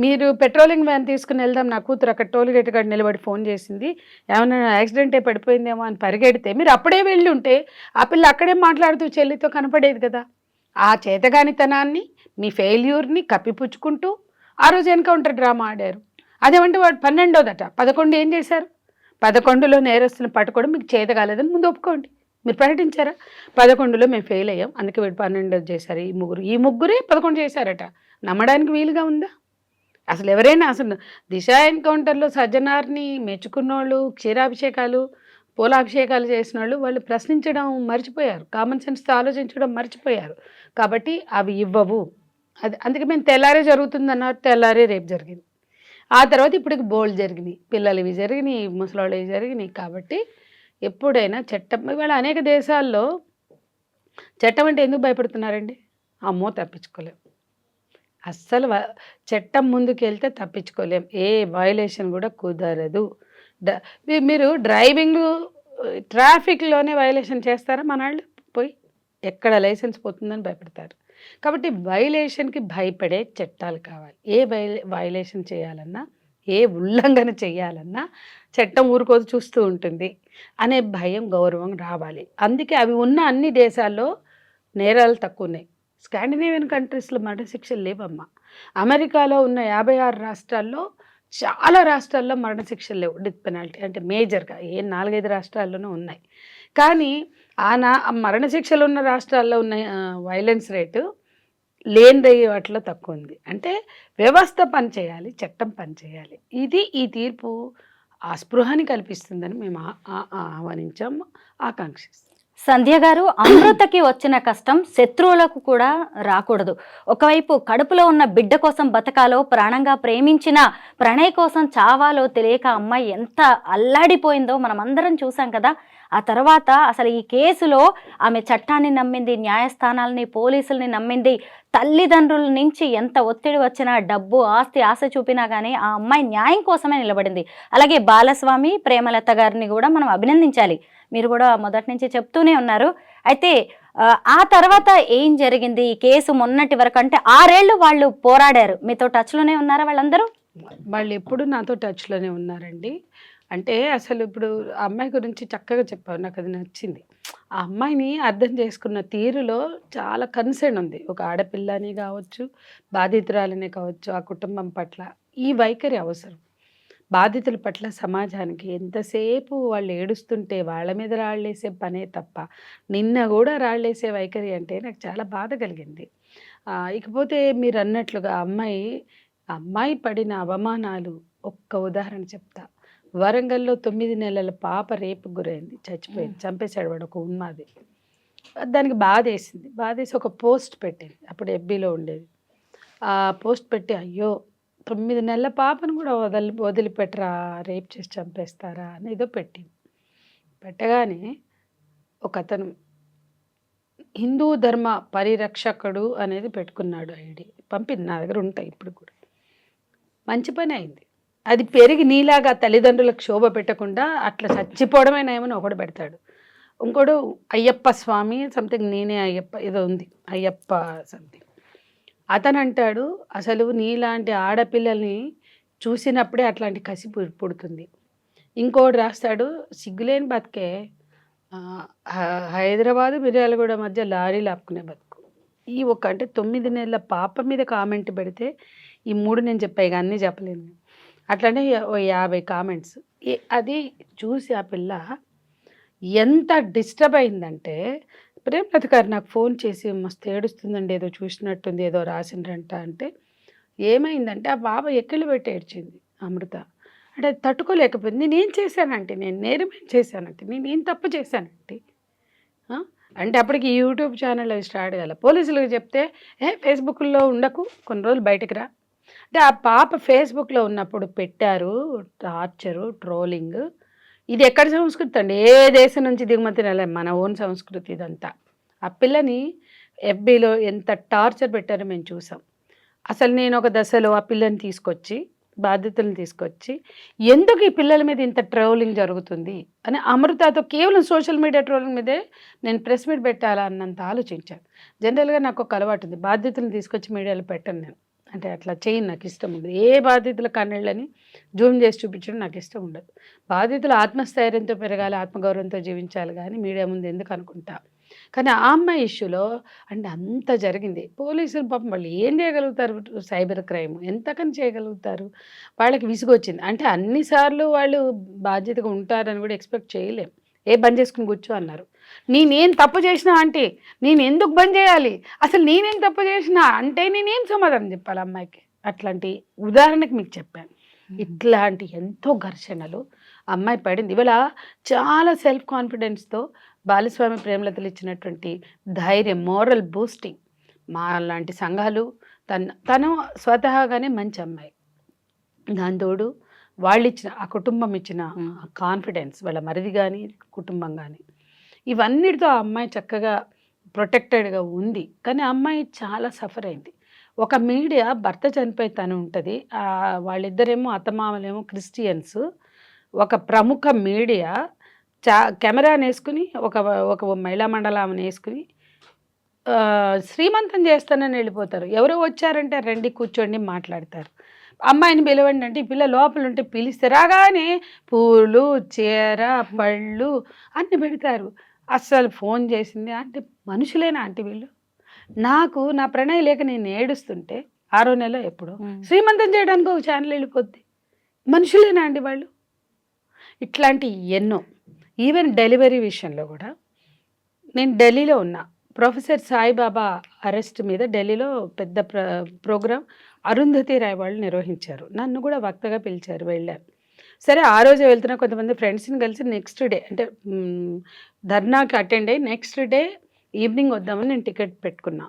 మీరు పెట్రోలింగ్ వ్యాన్ తీసుకుని వెళ్దాం, నా కూతురు అక్కడ టోల్గేట్ కాడ నిలబడి ఫోన్ చేసింది, ఏమైనా యాక్సిడెంట్ అయి పడిపోయిందేమో అని పరిగెడితే మీరు అప్పుడే వెళ్ళి ఉంటే ఆ పిల్ల అక్కడే మాట్లాడుతూ చెల్లితో కనపడేది కదా. ఆ చేతగానితనాన్ని, మీ ఫెయిల్యూర్ని కప్పిపుచ్చుకుంటూ ఆ రోజు ఎన్కౌంటర్ డ్రామా ఆడారు. అదేమంటే వాడు 12వ 11 ఏం చేశారు? 11లో నేరస్తులను పట్టుకోవడం మీకు చేత కాలేదని ముందు ఒప్పుకోండి. మీరు ప్రకటించారా? 11లో మేము ఫెయిల్ అయ్యాం, అందుకే వీడు 12 చేశారు. ఈ ముగ్గురే 11 చేశారట. నమ్మడానికి వీలుగా ఉందా? అసలు ఎవరైనా అసలు దిశ ఎన్కౌంటర్లో సజ్జనార్ని మెచ్చుకున్నోళ్ళు, క్షీరాభిషేకాలు పూలాభిషేకాలు చేసిన వాళ్ళు ప్రశ్నించడం మర్చిపోయారు, కామన్ సెన్స్తో ఆలోచించడం మర్చిపోయారు. కాబట్టి అవి ఇవ్వవు. అందుకే మేము తెల్లారే జరుగుతుందన్నారు, తెల్లారే రేపు జరిగింది. ఆ తర్వాత ఇప్పటికి బోల్డ్ జరిగినాయి, పిల్లలవి జరిగినాయి, ముసలాళ్ళవి జరిగినాయి. కాబట్టి ఎప్పుడైనా చట్టం, ఇవాళ అనేక దేశాల్లో చట్టం అంటే ఎందుకు భయపడుతున్నారండి? అమ్మో తప్పించుకోలేం, అస్సలు చట్టం ముందుకు వెళ్తే తప్పించుకోలేం, ఏ వయలేషన్ కూడా కుదరదు. మీరు డ్రైవింగ్ ట్రాఫిక్లోనే వయలేషన్ చేస్తారా? మన వాళ్ళు పోయి ఎక్కడ లైసెన్స్ పోతుందని భయపడతారు. కాబట్టి వయలేషన్కి భయపడే చట్టాలు కావాలి. ఏ వయలేషన్ చేయాలన్నా, ఏ ఉల్లంఘన చేయాలన్నా చట్టం ఊరుకోదు, చూస్తూ ఉంటుంది అనే భయం, గౌరవం రావాలి. అందుకే అవి ఉన్న అన్ని దేశాల్లో నేరాలు తక్కువ ఉన్నాయి. స్కాండినేవియన్ కంట్రీస్లో మరణశిక్షలు లేవమ్మా. అమెరికాలో ఉన్న 56 రాష్ట్రాల్లో చాలా రాష్ట్రాల్లో మరణశిక్షలు లేవు, డెత్ పెనాల్టీ అంటే మేజర్గా 4-5 రాష్ట్రాల్లోనూ ఉన్నాయి. కానీ మరణశిక్షలు ఉన్న రాష్ట్రాల్లో ఉన్న వైలెన్స్ రేటు లేనిది వాటిలో తక్కువ ఉంది. అంటే వ్యవస్థ పనిచేయాలి, చట్టం పనిచేయాలి. ఈ తీర్పు ఆ స్పృహని కల్పిస్తుందని మేము ఆహ్వానించాము, ఆకాంక్షిస్తాం. సంధ్య గారు, అమృతకి వచ్చిన కష్టం శత్రువులకు కూడా రాకూడదు. ఒకవైపు కడుపులో ఉన్న బిడ్డ కోసం బతకాలో, ప్రాణంగా ప్రేమించిన ప్రణయ్ కోసం చావాలో తెలియక అమ్మాయి ఎంత అల్లాడిపోయిందో మనం అందరం చూసాం కదా. ఆ తర్వాత అసలు ఈ కేసులో ఆమె చట్టాన్ని నమ్మింది, న్యాయస్థానాలని, పోలీసుల్ని నమ్మింది. తల్లిదండ్రుల నుంచి ఎంత ఒత్తిడి వచ్చినా, డబ్బు ఆస్తి ఆశ చూపినా కానీ ఆ అమ్మాయి న్యాయం కోసమే నిలబడింది. అలాగే బాలస్వామి, ప్రేమలత గారిని కూడా మనం అభినందించాలి. మీరు కూడా మొదటి నుంచి చెప్తూనే ఉన్నారు. అయితే ఆ తర్వాత ఏం జరిగింది? ఈ కేసు మొన్నటి వరకు అంటే 6 ఏళ్ళు వాళ్ళు పోరాడారు. మీతో టచ్లోనే ఉన్నారా వాళ్ళందరూ? వాళ్ళు ఎప్పుడు నాతో టచ్లోనే ఉన్నారండి. అంటే అసలు ఇప్పుడు ఆ అమ్మాయి గురించి చక్కగా చెప్పావు, నాకు అది నచ్చింది. ఆ అమ్మాయిని అర్థం చేసుకున్న తీరులో చాలా కన్సర్న్ ఉంది. ఒక ఆడపిల్లని కావచ్చు, బాధితురాలనే కావచ్చు, ఆ కుటుంబం పట్ల ఈ వైఖరి అవసరం. బాధితుల పట్ల సమాజానికి ఎంతసేపు వాళ్ళు ఏడుస్తుంటే వాళ్ళ మీద రాళ్ళేసే పనే తప్ప నిన్న కూడా రాళ్ళేసే వైఖరి అంటే నాకు చాలా బాధ కలిగింది. ఇకపోతే మీరు అన్నట్లుగా అమ్మాయి పడిన అవమానాలు ఒక్క ఉదాహరణ చెప్తా. వరంగల్లో 9 నెలల పాప రేపుకు గురైంది, చచ్చిపోయింది, చంపేశాడు వాడు, ఒక ఉన్మాది. దానికి బాధేసి ఒక పోస్ట్ పెట్టింది, అప్పుడు ఎఫ్బీలో ఉండేది. ఆ పోస్ట్ పెట్టి, అయ్యో 9 నెలల పాపను కూడా వదిలిపెట్టరా, రేప్ చేసి చంపేస్తారా అని ఏదో పెట్టింది. పెట్టగానే ఒక అతను హిందూ ధర్మ పరిరక్షకుడు అనేది పెట్టుకున్నాడు ఐడి, పంపింది, నా దగ్గర ఉంటాయి ఇప్పుడు కూడా. మంచి పని అయింది. అది పెరిగి నీలాగా తల్లిదండ్రులకు శోభ పెట్టకుండా అట్లా చచ్చిపోవడమేనా ఏమని ఒకడు పెడతాడు. ఇంకోడు అయ్యప్ప స్వామి సంథింగ్, నేనే అయ్యప్ప ఏదో ఉంది, అయ్యప్ప సంథింగ్. అతను అంటాడు, అసలు నీలాంటి ఆడపిల్లల్ని చూసినప్పుడే అట్లాంటి కసి పుడుతుంది. ఇంకోటి రాస్తాడు, సిగ్గులేని బతికే హైదరాబాదు మిర్యాలగూడ మధ్య లారీలు ఆపుకునే బతుకు. ఈ అంటే 9 నెలల పాప మీద కామెంట్ పెడితే ఈ 3 నేను చెప్పాయి, అన్నీ చెప్పలేను. అట్లనే 50 కామెంట్స్. అది చూసి ఆ పిల్ల ఎంత డిస్టర్బ్ అయిందంటే, ప్రేమలత గారు నాకు ఫోన్ చేసి మస్తు ఏడుస్తుందండి, ఏదో చూసినట్టుంది, ఏదో రాసిండ్రంట అంటే, ఏమైందంటే ఆ బాబా ఎక్కిళ్ళు పెట్టి ఏడ్చింది అమృత. అంటే తట్టుకోలేకపోయింది. నేనేం చేశానంటే, నేను నేరమేం చేశానంటే, నేనేం తప్పు చేశానంటే అంటే అప్పటికి యూట్యూబ్ ఛానల్ అవి స్టార్ట్ కాలే. పోలీసులకు చెప్తే ఫేస్బుక్లో ఉండకు, కొన్ని రోజులు బయటకు రా అంటే, ఆ పాప ఫేస్బుక్లో ఉన్నప్పుడు పెట్టారు టార్చరు, ట్రోలింగ్. ఇది ఎక్కడి సంస్కృతి అండి? ఏ దేశం నుంచి దిగుమతి నెల, మన ఓన్ సంస్కృతి ఇదంతా. ఆ పిల్లని ఎఫ్బీలో ఎంత టార్చర్ పెట్టారో మేము చూసాం. అసలు నేను ఒక దశలో ఆ పిల్లని తీసుకొచ్చి బాధ్యతలను తీసుకొచ్చి ఎందుకు ఈ పిల్లల మీద ఇంత ట్రోలింగ్ జరుగుతుంది అని అమృతతో కేవలం సోషల్ మీడియా ట్రోలింగ్ మీదే నేను ప్రెస్ మీట్ పెట్టాలా అన్నంత ఆలోచించాను. జనరల్గా నాకు ఒక అలవాటు ఉంది, బాధ్యతలను తీసుకొచ్చి మీడియాలో పెట్టను నేను. అంటే అట్లా చేయను, నాకు ఇష్టం ఉండదు. ఏ బాధ్యతల కన్నీళ్ళని జూమ్ చేసి చూపించడం నాకు ఇష్టం ఉండదు. బాధ్యతలు ఆత్మస్థైర్యంతో పెరగాలి, ఆత్మగౌరవంతో జీవించాలి, కానీ మీడియా ముందు ఎందుకు అనుకుంటా. కానీ ఆ అమ్మాయి ఇష్యూలో అంటే అంత జరిగింది. పోలీసులు పాపం వాళ్ళు ఏం చేయగలుగుతారు, సైబర్ క్రైమ్ ఎంతకని చేయగలుగుతారు. వాళ్ళకి విసుగొచ్చింది. అంటే అన్నిసార్లు వాళ్ళు బాధ్యతగా ఉంటారని కూడా ఎక్స్పెక్ట్ చేయలేం. బంద్ చేసుకుని కూర్చో అన్నారు. నేనేం తప్పు చేసినా అంటే నేను ఎందుకు బంద్ చేయాలి, అసలు నేనేం తప్పు చేసినా అంటే నేనేం సమాధానం చెప్పాలి అమ్మాయికి. అట్లాంటి ఉదాహరణకి మీకు చెప్పాను. ఇట్లాంటి ఎంతో ఘర్షణలు అమ్మాయి పడింది. ఇవాళ చాలా సెల్ఫ్ కాన్ఫిడెన్స్తో బాలస్వామి ప్రేమలతలు ఇచ్చినటువంటి ధైర్యం, మోరల్ బూస్టింగ్ మా లాంటి సంఘాలు, తను స్వతహాగానే మంచి అమ్మాయి, దాని తోడు వాళ్ళు ఇచ్చిన ఆ కుటుంబం ఇచ్చిన కాన్ఫిడెన్స్, వాళ్ళ మరిది కానీ కుటుంబం కానీ, ఇవన్నిటితో ఆ అమ్మాయి చక్కగా ప్రొటెక్టెడ్గా ఉంది. కానీ ఆ అమ్మాయి చాలా సఫర్ అయింది. ఒక మీడియా భర్త చనిపోయి తను ఉంటుంది, వాళ్ళిద్దరేమో అత్తమామలేమో క్రిస్టియన్స్. ఒక ప్రముఖ మీడియా కెమెరాని వేసుకుని ఒక మహిళా మండలాన్ని వేసుకుని శ్రీమంతం చేస్తానని వెళ్ళిపోతారు. ఎవరో వచ్చారంటే రండి కూర్చోండి మాట్లాడతారు. అమ్మాయిని పిలవండి అంటే ఈ పిల్ల లోపల ఉంటే పిలిస్తే రాగానే పూలు, చీర, పళ్ళు అన్నీ పెడతారు. అస్సలు ఫోన్ చేసింది అంటే మనుషులేనా అంటే వీళ్ళు. నాకు నా ప్రణయ్ లేక నేను ఏడుస్తుంటే 6వ నెల ఎప్పుడో శ్రీమంతం చేయడానికి ఒక ఛానల్ వెళ్ళిపోద్ది. మనుషులేనా అండి వాళ్ళు. ఇట్లాంటి ఎన్నో. ఈవెన్ డెలివరీ విషయంలో కూడా నేను ఢిల్లీలో ఉన్నా. ప్రొఫెసర్ సాయిబాబా అరెస్ట్ మీద ఢిల్లీలో పెద్ద ప్రోగ్రాం అరుంధతి రాయ్ వాళ్ళు నిర్వహించారు. నన్ను కూడా వక్తగా పిలిచారు, వెళ్ళాను. సరే ఆ రోజు వెళ్తున్నా, కొంతమంది ఫ్రెండ్స్ని కలిసి నెక్స్ట్ డే అంటే ధర్నాకి అటెండ్ అయ్యి నెక్స్ట్ డే ఈవినింగ్ వద్దామని నేను టికెట్ పెట్టుకున్నా.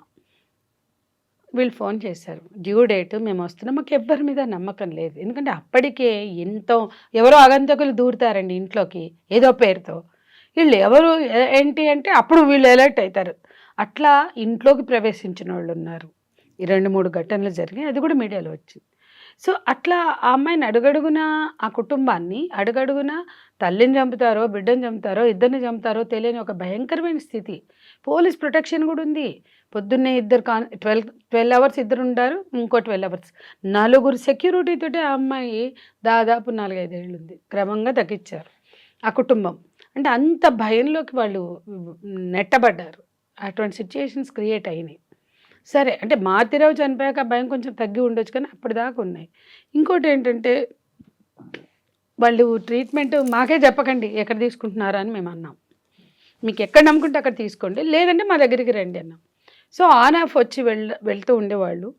వీళ్ళు ఫోన్ చేశారు, డ్యూ డేట్ మేము వస్తున్నాం. మాకు ఎవ్వరి మీద నమ్మకం లేదు, ఎందుకంటే అప్పటికే ఎంతో ఎవరో ఆగంతకులు దూరుతారండి ఇంట్లోకి ఏదో పేరుతో. వీళ్ళు ఎవరు ఏంటి అంటే అప్పుడు వీళ్ళు అలర్ట్ అవుతారు. అట్లా ఇంట్లోకి ప్రవేశించిన వాళ్ళు ఉన్నారు. ఈ 2-3 ఘటనలు జరిగాయి, అది కూడా మీడియాలో వచ్చింది. సో అట్లా ఆ అమ్మాయిని అడుగడుగున, ఆ కుటుంబాన్ని అడుగడుగున తల్లిని చంపుతారో బిడ్డని చంపుతారో ఇద్దరిని చంపుతారో తెలియని ఒక భయంకరమైన స్థితి. పోలీస్ ప్రొటెక్షన్ కూడా ఉంది. పొద్దున్నే 12 అవర్స్ ఇద్దరు ఉంటారు, ఇంకో 12 అవర్స్ 4 సెక్యూరిటీ తోటి ఆ అమ్మాయి దాదాపు 4-5 ఏళ్ళు ఉంది. క్రమంగా తగ్గించారు ఆ కుటుంబం. అంటే అంత భయంలోకి వాళ్ళు నెట్టబడ్డారు. అటువంటి సిచ్యుయేషన్స్ క్రియేట్ అయినాయి. సరే అంటే మాతిరావు చనిపోయాక భయం కొంచెం తగ్గి ఉండొచ్చు, కానీ అప్పటిదాకా ఉన్నాయి. ఇంకోటి ఏంటంటే వాళ్ళు ట్రీట్మెంట్ మాకే చెప్పకండి ఎక్కడ తీసుకుంటున్నారా అని మేము అన్నాం. మీకు ఎక్కడ నమ్ముకుంటే అక్కడ తీసుకోండి, లేదంటే మా దగ్గరికి రండి అన్నాం. సో ఆన్ ఆఫ్ వచ్చి వెళ్తూ ఉండేవాళ్ళు.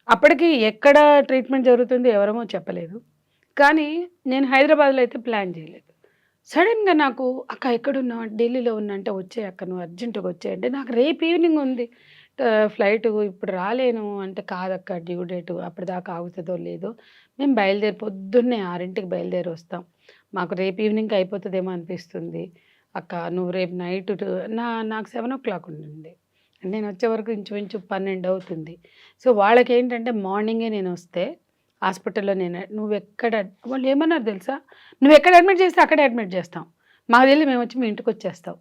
అప్పటికి ఎక్కడ ట్రీట్మెంట్ జరుగుతుందో ఎవరమో చెప్పలేదు. కానీ నేను హైదరాబాద్లో అయితే ప్లాన్ చేయలేదు. సడన్గా నాకు అక్క ఎక్కడున్నా, ఢిల్లీలో ఉన్నా అంటే వచ్చే అక్క నువ్వు అర్జెంటుగా వచ్చేయంటే, నాకు రేపు ఈవినింగ్ ఉంది ఫ్లైట్, ఇప్పుడు రాలేను అంటే, కాదక్క డ్యూ డేటు అప్పటిదాకా ఆగుతుందో లేదో, మేము బయలుదేరి పొద్దున్నే 6ంటికి బయలుదేరి వస్తాం, మాకు రేపు ఈవినింగ్ అయిపోతుందేమో అనిపిస్తుంది అక్క, నువ్వు రేపు నైట్ నాకు 7 o'clock ఉండింది, నేను వచ్చే వరకు ఇంచుమించు 12 అవుతుంది. సో వాళ్ళకి ఏంటంటే మార్నింగే నేను వస్తే హాస్పిటల్లో నువ్వు ఎక్కడ, వాళ్ళు ఏమన్నారు తెలుసా, నువ్వు ఎక్కడ అడ్మిట్ చేస్తే అక్కడే అడ్మిట్ చేస్తాం, మాకు తెలియదు మేము వచ్చి మీ ఇంటికి వచ్చేస్తాం,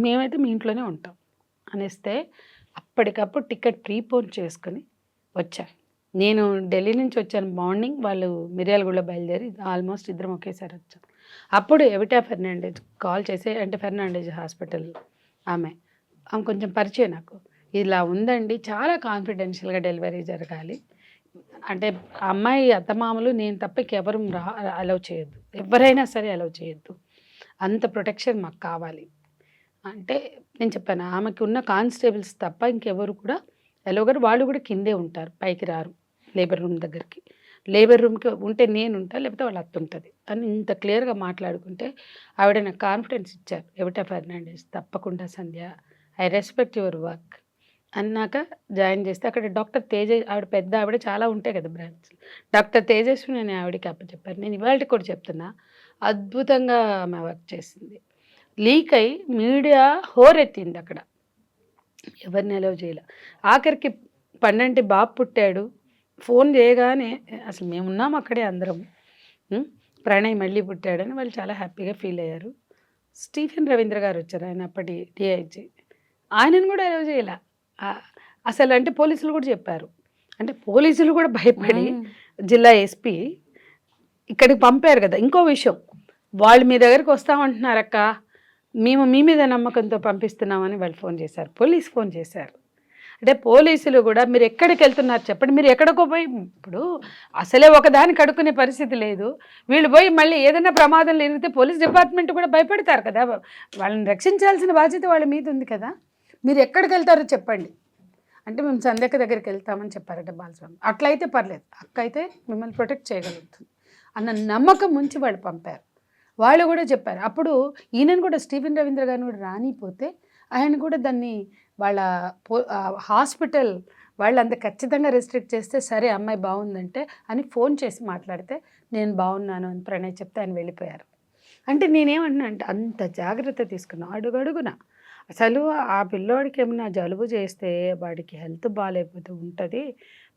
మేమైతే మీ ఇంట్లోనే ఉంటాం అనేస్తే అప్పటికప్పుడు టికెట్ ప్రీపోన్ చేసుకుని వచ్చాను. నేను ఢిల్లీ నుంచి వచ్చాను మార్నింగ్, వాళ్ళు మిర్యాలగూడలో బయలుదేరి ఆల్మోస్ట్ ఇద్దరం ఒకేసారి వచ్చాం. అప్పుడు ఎవిటా ఫెర్నాండెజ్ కాల్ చేసి, అంటే ఫెర్నాండెజ్ హాస్పిటల్ ఆమె కొంచెం పరిచయం నాకు, ఇలా ఉందండి చాలా కాన్ఫిడెన్షియల్గా డెలివరీ జరగాలి అంటే, అమ్మాయి అత్తమామలు నేను తప్ప ఎవరు అలౌ చేయొద్దు, ఎవరైనా సరే అలౌ చేయొద్దు, అంత ప్రొటెక్షన్ మాకు కావాలి అంటే నేను చెప్పాను. ఆమెకి ఉన్న కానిస్టేబుల్స్ తప్ప ఇంకెవరు కూడా ఎలాగో, వాళ్ళు కూడా కిందే ఉంటారు, పైకి రారు లేబర్ రూమ్ దగ్గరికి. లేబర్ రూమ్కి ఉంటే నేను ఉంటాను, లేకపోతే వాళ్ళ అత్త ఉంటుంది అని ఇంత క్లియర్గా మాట్లాడుకుంటే ఆవిడ నాకు కాన్ఫిడెన్స్ ఇచ్చారు. ఎవిటా ఫెర్నాండెజ్ తప్పకుండా సంధ్య, ఐ రెస్పెక్ట్ యువర్ వర్క్ అన్నాక జాయిన్ చేస్తే అక్కడ డాక్టర్ తేజ, ఆవిడ పెద్ద ఆవిడ, చాలా ఉంటాయి కదా బ్రాంచ్, డాక్టర్ తేజస్విని నేను ఆవిడకి అప్పచెప్పాను. నేను ఇవాళకి కూడా చెప్తున్నా, అద్భుతంగా ఆమె వర్క్ చేసింది. లీక్ అయి మీడియా హోరెత్తింది అక్కడ, ఎవరిని అలౌ చేయలే. ఆఖరికి 12 బాబు పుట్టాడు, ఫోన్ చేయగానే అసలు మేమున్నాం అక్కడే అందరం. ప్రణయ్ మళ్ళీ పుట్టాడని వాళ్ళు చాలా హ్యాపీగా ఫీల్ అయ్యారు. స్టీఫెన్ రవీంద్ర గారు వచ్చారు, ఆయన అప్పటి డిఐజీ. ఆయనను కూడా అలౌ చేయాల అసలు. అంటే పోలీసులు కూడా చెప్పారు, అంటే పోలీసులు కూడా భయపడి జిల్లా ఎస్పీ ఇక్కడికి పంపారు కదా. ఇంకో విషయం, వాళ్ళు మీ దగ్గరికి వస్తామంటున్నారక్క, మేము మీ మీద నమ్మకంతో పంపిస్తున్నామని వాళ్ళు ఫోన్ చేశారు, పోలీస్ ఫోన్ చేశారు. అంటే పోలీసులు కూడా మీరు ఎక్కడికి వెళ్తున్నారు చెప్పండి, మీరు ఎక్కడికో పోయి, ఇప్పుడు అసలే ఒకదానికి అడుక్కునే పరిస్థితి లేదు, వీళ్ళు పోయి మళ్ళీ ఏదైనా ప్రమాదం లేనితే పోలీస్ డిపార్ట్మెంట్ కూడా భయపడతారు కదా, వాళ్ళని రక్షించాల్సిన బాధ్యత వాళ్ళ మీద ఉంది కదా. మీరు ఎక్కడికి వెళ్తారో చెప్పండి అంటే మేము సంధ్యక్క దగ్గరికి వెళ్తామని చెప్పారట బాలస్వామి. అట్లయితే పర్లేదు, అక్క అయితే మిమ్మల్ని ప్రొటెక్ట్ చేయగలుగుతుంది అన్న నమ్మకం ఉంచి వాళ్ళు పంపారు. వాళ్ళు కూడా చెప్పారు. అప్పుడు ఈయనను కూడా స్టీఫెన్ రవీంద్ర గారిని కూడా రానిపోతే ఆయన కూడా దాన్ని వాళ్ళ హాస్పిటల్ వాళ్ళు అంత ఖచ్చితంగా రెస్ట్రిక్ట్ చేస్తే సరే అమ్మాయి బాగుందంటే అని ఫోన్ చేసి మాట్లాడితే నేను బాగున్నాను అని ప్రణయ్ చెప్తే ఆయన వెళ్ళిపోయారు. అంటే నేనేమంటున్నా అంటే అంత జాగ్రత్త తీసుకున్నాం అడుగడుగున. అసలు ఆ పిల్లోడికి ఏమన్నా జలుబు చేస్తే వాడికి హెల్త్ బాగాలేకపోతే ఉంటుంది,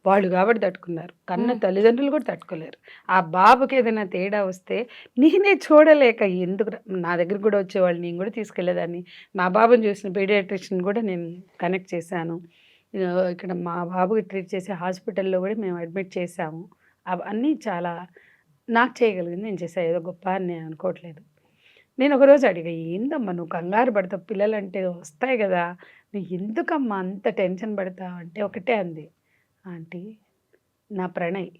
వాళ్ళు కాబట్టి తట్టుకున్నారు, కన్న తల్లిదండ్రులు కూడా తట్టుకోలేరు. ఆ బాబుకి ఏదైనా తేడా వస్తే నేనే చూడలేక ఎందుకు నా దగ్గర కూడా వచ్చేవాళ్ళు, నేను కూడా తీసుకెళ్ళేదాన్ని. మా బాబుని చూసిన పీడియాట్రిషియన్ కూడా నేను కనెక్ట్ చేశాను. ఇక్కడ మా బాబుకి ట్రీట్ చేసే హాస్పిటల్లో కూడా మేము అడ్మిట్ చేశాము. అవన్నీ చాలా నాకు చేయగలిగింది నేను చేసా, ఏదో గొప్ప అని నేను అనుకోవట్లేదు. నేను ఒకరోజు అడిగా, ఏందమ్మా నువ్వు కంగారు పడతావు, పిల్లలంటే వస్తాయి కదా, నువ్వు ఎందుకమ్మా అంత టెన్షన్ పడతావు అంటే ఒకటే అంది, ఆంటీ నా ప్రణయ్,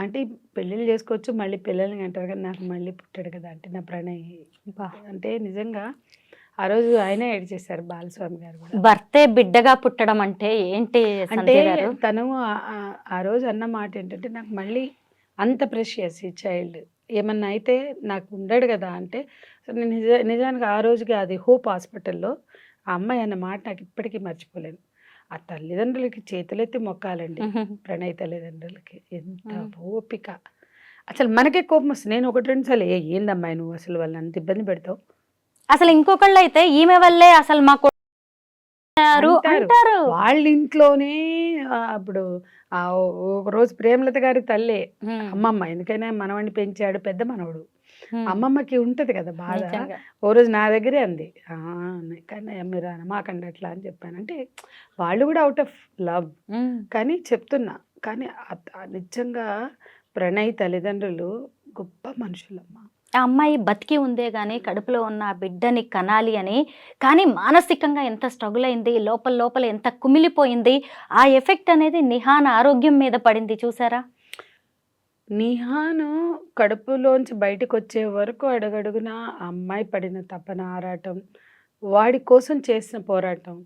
ఆంటీ పెళ్ళిళ్ళు చేసుకోవచ్చు మళ్ళీ పిల్లల్ని అంటారు కానీ నాకు మళ్ళీ పుట్టాడు కదా అంటే నా ప్రణయ్. అంటే నిజంగా ఆ రోజు ఆయనే ఏడ్ చేశారు బాలస్వామి గారు కూడా. భర్తే బిడ్డగా పుట్టడం అంటే ఏంటి అంటే తను ఆ రోజు అన్న మాట ఏంటంటే నాకు మళ్ళీ అంత ప్రెషియస్ ఈ చైల్డ్ ఏమన్నా అయితే నాకు ఉండడు కదా అంటే నేను నిజానికి ఆ రోజుకి అది హోప్ హాస్పిటల్లో ఆ అమ్మాయి అన్న మాట నాకు ఇప్పటికీ మర్చిపోలేను. ఆ తల్లిదండ్రులకి చేతులెత్తి మొక్కాలండి, ప్రణయ్ తల్లిదండ్రులకి ఎంత ఓపిక. అసలు మనకే కోపం వస్తుంది. నేను ఒకటి రెండు సార్లు ఏందమ్మాయి నువ్వు అసలు వాళ్ళని అంత ఇబ్బంది పెడతావు. అసలు ఇంకొకళ్ళు అయితే ఈమె వల్లే అసలు మాకు అంటారు. వాళ్ళ ఇంట్లోనే అప్పుడు ఒక రోజు ప్రేమలత గారి తల్లే అమ్మమ్మ, ఎందుకైనా మనవాడిని పెంచాడు పెద్ద మనవడు, అమ్మమ్మకి ఉంటది కదా బాధ. ఓ రోజు నా దగ్గరే అంది, కానీ మీరు మాకండి అట్లా అని చెప్పాను. అంటే వాళ్ళు కూడా అవుట్ ఆఫ్ లవ్ కానీ చెప్తున్నా. కానీ నిజంగా ప్రణయ్ తల్లిదండ్రులు గొప్ప మనుషులమ్మ. ఆ అమ్మాయి బతికి ఉందే గానీ కడుపులో ఉన్న ఆ బిడ్డని కనాలి అని, కానీ మానసికంగా ఎంత స్ట్రగుల్ అయింది, లోపల లోపల ఎంత కుమిలిపోయింది. ఆ ఎఫెక్ట్ అనేది నిహాన్ ఆరోగ్యం మీద పడింది చూసారా. నిహాను కడుపులోంచి బయటకు వచ్చే వరకు అడుగడుగున ఆ అమ్మాయి పడిన తపన ఆరాటం, వాడి కోసం చేసిన పోరాటం,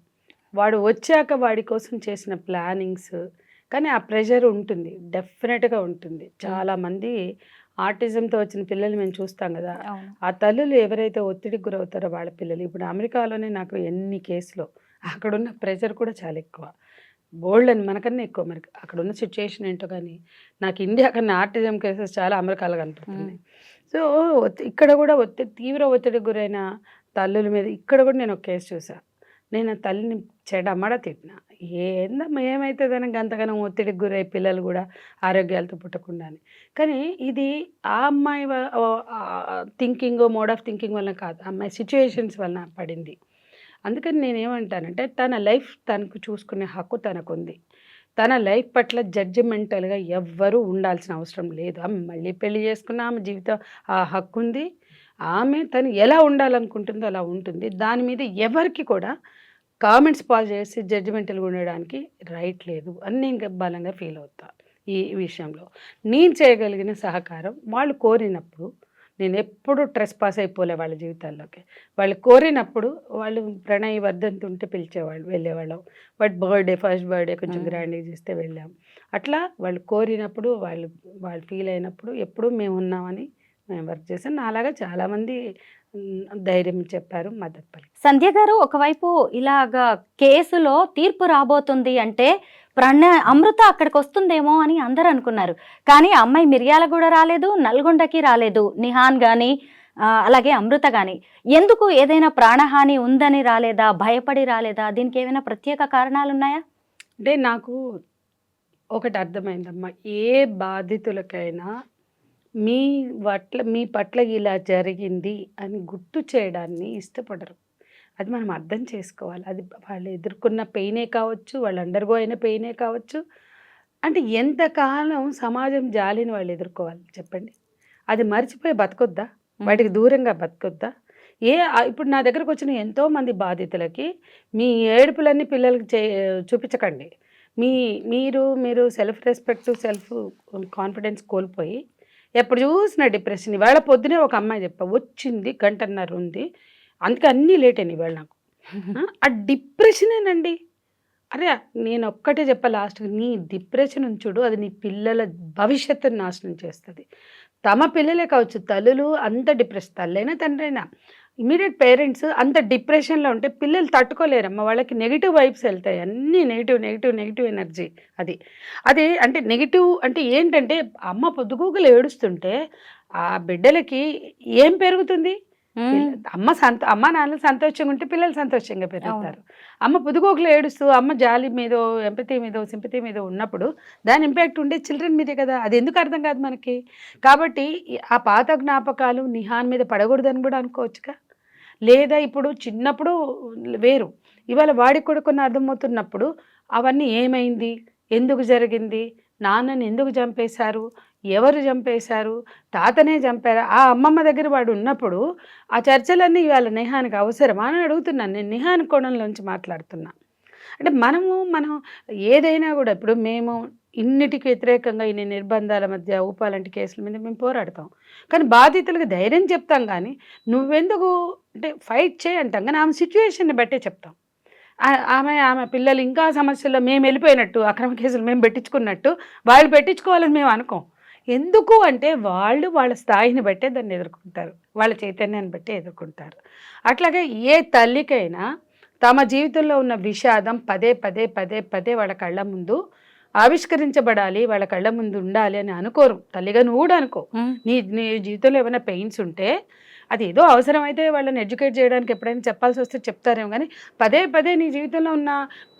వాడు వచ్చాక వాడి కోసం చేసిన ప్లానింగ్స్. కానీ ఆ ప్రెషర్ ఉంటుంది, డెఫినెట్గా ఉంటుంది. చాలామంది ఆటిజంతో వచ్చిన పిల్లలు మేము చూస్తాం కదా, ఆ తల్లులు ఎవరైతే ఒత్తిడికి గురవుతారో వాళ్ళ పిల్లలు. ఇప్పుడు అమెరికాలోనే నాకు ఎన్ని కేసులు, అక్కడున్న ప్రెషర్ కూడా చాలా ఎక్కువ, బోల్డ్ అని మనకన్నా ఎక్కువ. మరి అక్కడ ఉన్న సిచ్యుయేషన్ ఏంటో కానీ నాకు ఇండియా కన్నా ఆర్టిజం కేసెస్ చాలా అమెరికాలో కనిపిస్తుంది. సో ఇక్కడ కూడా తీవ్ర ఒత్తిడికి గురైన తల్లుల మీద ఇక్కడ కూడా నేను ఒక కేసు చూసా. నేను ఆ తల్లిని చెడమడ తిట్టిన, ఏందమ్మా ఏమవుతుందని అంతగానం ఒత్తిడికి గురై పిల్లలు కూడా ఆరోగ్యాలతో పుట్టకుండానే. కానీ ఇది ఆ అమ్మాయి థింకింగ్ మోడ్ ఆఫ్ థింకింగ్ వల్ల కాదు, అమ్మాయి సిచ్యుయేషన్స్ వలన పడింది. అందుకని నేనేమంటానంటే తన లైఫ్ తనకు చూసుకునే హక్కు తనకుంది. తన లైఫ్ పట్ల జడ్జిమెంటల్గా ఎవ్వరూ ఉండాల్సిన అవసరం లేదు. ఆమె మళ్ళీ పెళ్లి చేసుకున్న ఆమె జీవితం ఆ హక్కు ఉంది. ఆమె తను ఎలా ఉండాలనుకుంటుందో అలా ఉంటుంది. దాని మీద ఎవరికి కూడా కామెంట్స్ పాస్ చేసి జడ్జిమెంటల్గా ఉండడానికి రైట్ లేదు అని నేను బలంగా ఫీల్ అవుతా. ఈ విషయంలో నేను చేయగలిగిన సహకారం వాళ్ళు కోరినప్పుడు, నేను ఎప్పుడు ట్రెస్ పాస్ అయిపోలే వాళ్ళ జీవితాల్లోకి. వాళ్ళు కోరినప్పుడు వాళ్ళు ప్రణయ్ వర్ధంతి ఉంటే పిలిచేవాళ్ళు, వెళ్ళేవాళ్ళం. బట్ బర్త్డే ఫస్ట్ బర్త్డే కొంచెం గ్రాండ్గా చేస్తే వెళ్ళాం. అట్లా వాళ్ళు కోరినప్పుడు వాళ్ళు ఫీల్ అయినప్పుడు ఎప్పుడు మేము ఉన్నామని మేము వర్క్ చేసాం. నాలాగా చాలామంది ధైర్యం చెప్పారు, మద్దతు పలికారు. సంధ్య గారు, ఒకవైపు ఇలాగా కేసులో తీర్పు రాబోతుంది అంటే అమృత అక్కడికి వస్తుందేమో అని అందరూ అనుకున్నారు. కానీ అమ్మాయి మిర్యాలగూడ రాలేదు, నల్గొండకి రాలేదు, నిహాన్ కానీ అలాగే అమృత కానీ. ఎందుకు? ఏదైనా ప్రాణహాని ఉందని రాలేదా, భయపడి రాలేదా? దీనికి ఏమైనా ప్రత్యేక కారణాలు ఉన్నాయా? అంటే నాకు ఒకటి అర్థమైందమ్మా, ఏ బాధితులకైనా మీ పట్ల ఇలా జరిగింది అని గుర్తు చేయడాన్ని ఇష్టపడరు. అది మనం అర్థం చేసుకోవాలి. అది వాళ్ళు ఎదుర్కొన్న పెయినే కావచ్చు, వాళ్ళు అండర్‌గో అయిన పెయినే కావచ్చు. అంటే ఎంతకాలం సమాజం జాలిని వాళ్ళు ఎదుర్కోవాలి చెప్పండి? అది మర్చిపోయి బతకొద్దా? వాటికి దూరంగా బతకొద్దా? ఇప్పుడు నా దగ్గరకొచ్చిన ఎంతోమంది బాధితులకి మీ ఏడుపులన్నీ పిల్లలకి చూపించకండి. మీరు సెల్ఫ్ రెస్పెక్ట్, సెల్ఫ్ కాన్ఫిడెన్స్ కోల్పోయి ఎప్పుడు చూసినా డిప్రెషన్. ఇవాళ పొద్దునే ఒక అమ్మాయి వచ్చింది, గంటన్నర ఉంది. అందుకే అన్నీ లేట్ అయినాయి ఇవాళ నాకు. ఆ డిప్రెషనేనండి. అరే! నేనొక్కటే చెప్పా లాస్ట్‌కి, నీ డిప్రెషన్ చూడు, అది నీ పిల్లల భవిష్యత్తుని నాశనం చేస్తది. తమ పిల్లలే కావచ్చు, తల్లులు అంత తల్లైనా, తండ్రైనా ఇమ్మీడియేట్ పేరెంట్స్ అంత డిప్రెషన్‌లో ఉంటే పిల్లలు తట్టుకోలేరమ్మ. వాళ్ళకి నెగెటివ్ వైబ్స్ ఎళ్తాయి. అన్నీ నెగెటివ్ ఎనర్జీ అది. అంటే నెగెటివ్ అంటే ఏంటంటే, అమ్మ పొద్దుగూకులు ఏడుస్తుంటే ఆ బిడ్డలకి ఏం పెరుగుతుంది? అమ్మ నాన్నలు సంతోషంగా ఉంటే పిల్లలు సంతోషంగా పెరుగుతారు. అమ్మ పొద్దుగూకులు ఏడుస్తూ అమ్మ జాలి మీదో, ఎంపతి మీదో, సింపతి మీదో ఉన్నప్పుడు దాని ఇంపాక్ట్ ఉండే చిల్డ్రన్ మీదే కదా! అది ఎందుకు అర్థం కాదు మనకి? కాబట్టి ఆ పాత జ్ఞాపకాలు నిహాన్ మీద పడకూడదని కూడా అనుకోవచ్చుగా. లేదా ఇప్పుడు చిన్నప్పుడు వేరు, ఇవాళ వాడికి కూడా కొన్ని అర్థమవుతున్నప్పుడు అవన్నీ ఏమైంది? ఎందుకు జరిగింది? నాన్నని ఎందుకు చంపేశారు? ఎవరు చంపేశారు? తాతనే చంపారా? ఆ అమ్మమ్మ దగ్గర వాడు ఉన్నప్పుడు ఆ చర్చలన్నీ ఇవాళ నిహాన్‌కి అవసరమా అని అడుగుతున్నాను. నేను నిహాన్ కోణంలోంచి మాట్లాడుతున్నా. అంటే మనం ఏదైనా కూడా ఇప్పుడు మేము ఇన్నిటికి వ్యతిరేకంగా ఇన్ని నిర్బంధాల మధ్య ఊపాలంటి కేసుల మీద మేము పోరాడతాం. కానీ బాధితులకు ధైర్యం చెప్తాం కానీ, నువ్వెందుకు అంటే ఫైట్ చేయి అంటాం. కానీ ఆమె సిట్యుయేషన్‌ని బట్టే చెప్తాం. ఆమె పిల్లలు ఇంకా సమస్యల్లో మేము వెళ్ళిపోయినట్టు, అక్రమ కేసులు మేము పెట్టించుకున్నట్టు వాళ్ళు పెట్టించుకోవాలని మేము అనుకోం. ఎందుకు అంటే వాళ్ళ స్థాయిని బట్టే దాన్ని ఎదుర్కొంటారు. వాళ్ళ చైతన్యాన్ని బట్టే ఎదుర్కొంటారు. అట్లాగే ఏ తల్లికైనా తమ జీవితంలో ఉన్న విషాదం పదే వాళ్ళ కళ్ళ ముందు ఆవిష్కరించబడాలి, వాళ్ళ కళ్ళ ముందు ఉండాలి అని అనుకోరు. తల్లిగా నువ్వు కూడా అనుకో. నీ జీవితంలో ఏమైనా పెయిన్స్ ఉంటే అది ఏదో అవసరమైతే వాళ్ళని ఎడ్యుకేట్ చేయడానికి ఎప్పుడైనా చెప్పాల్సి వస్తే చెప్తారేమో, కానీ పదే నీ జీవితంలో ఉన్న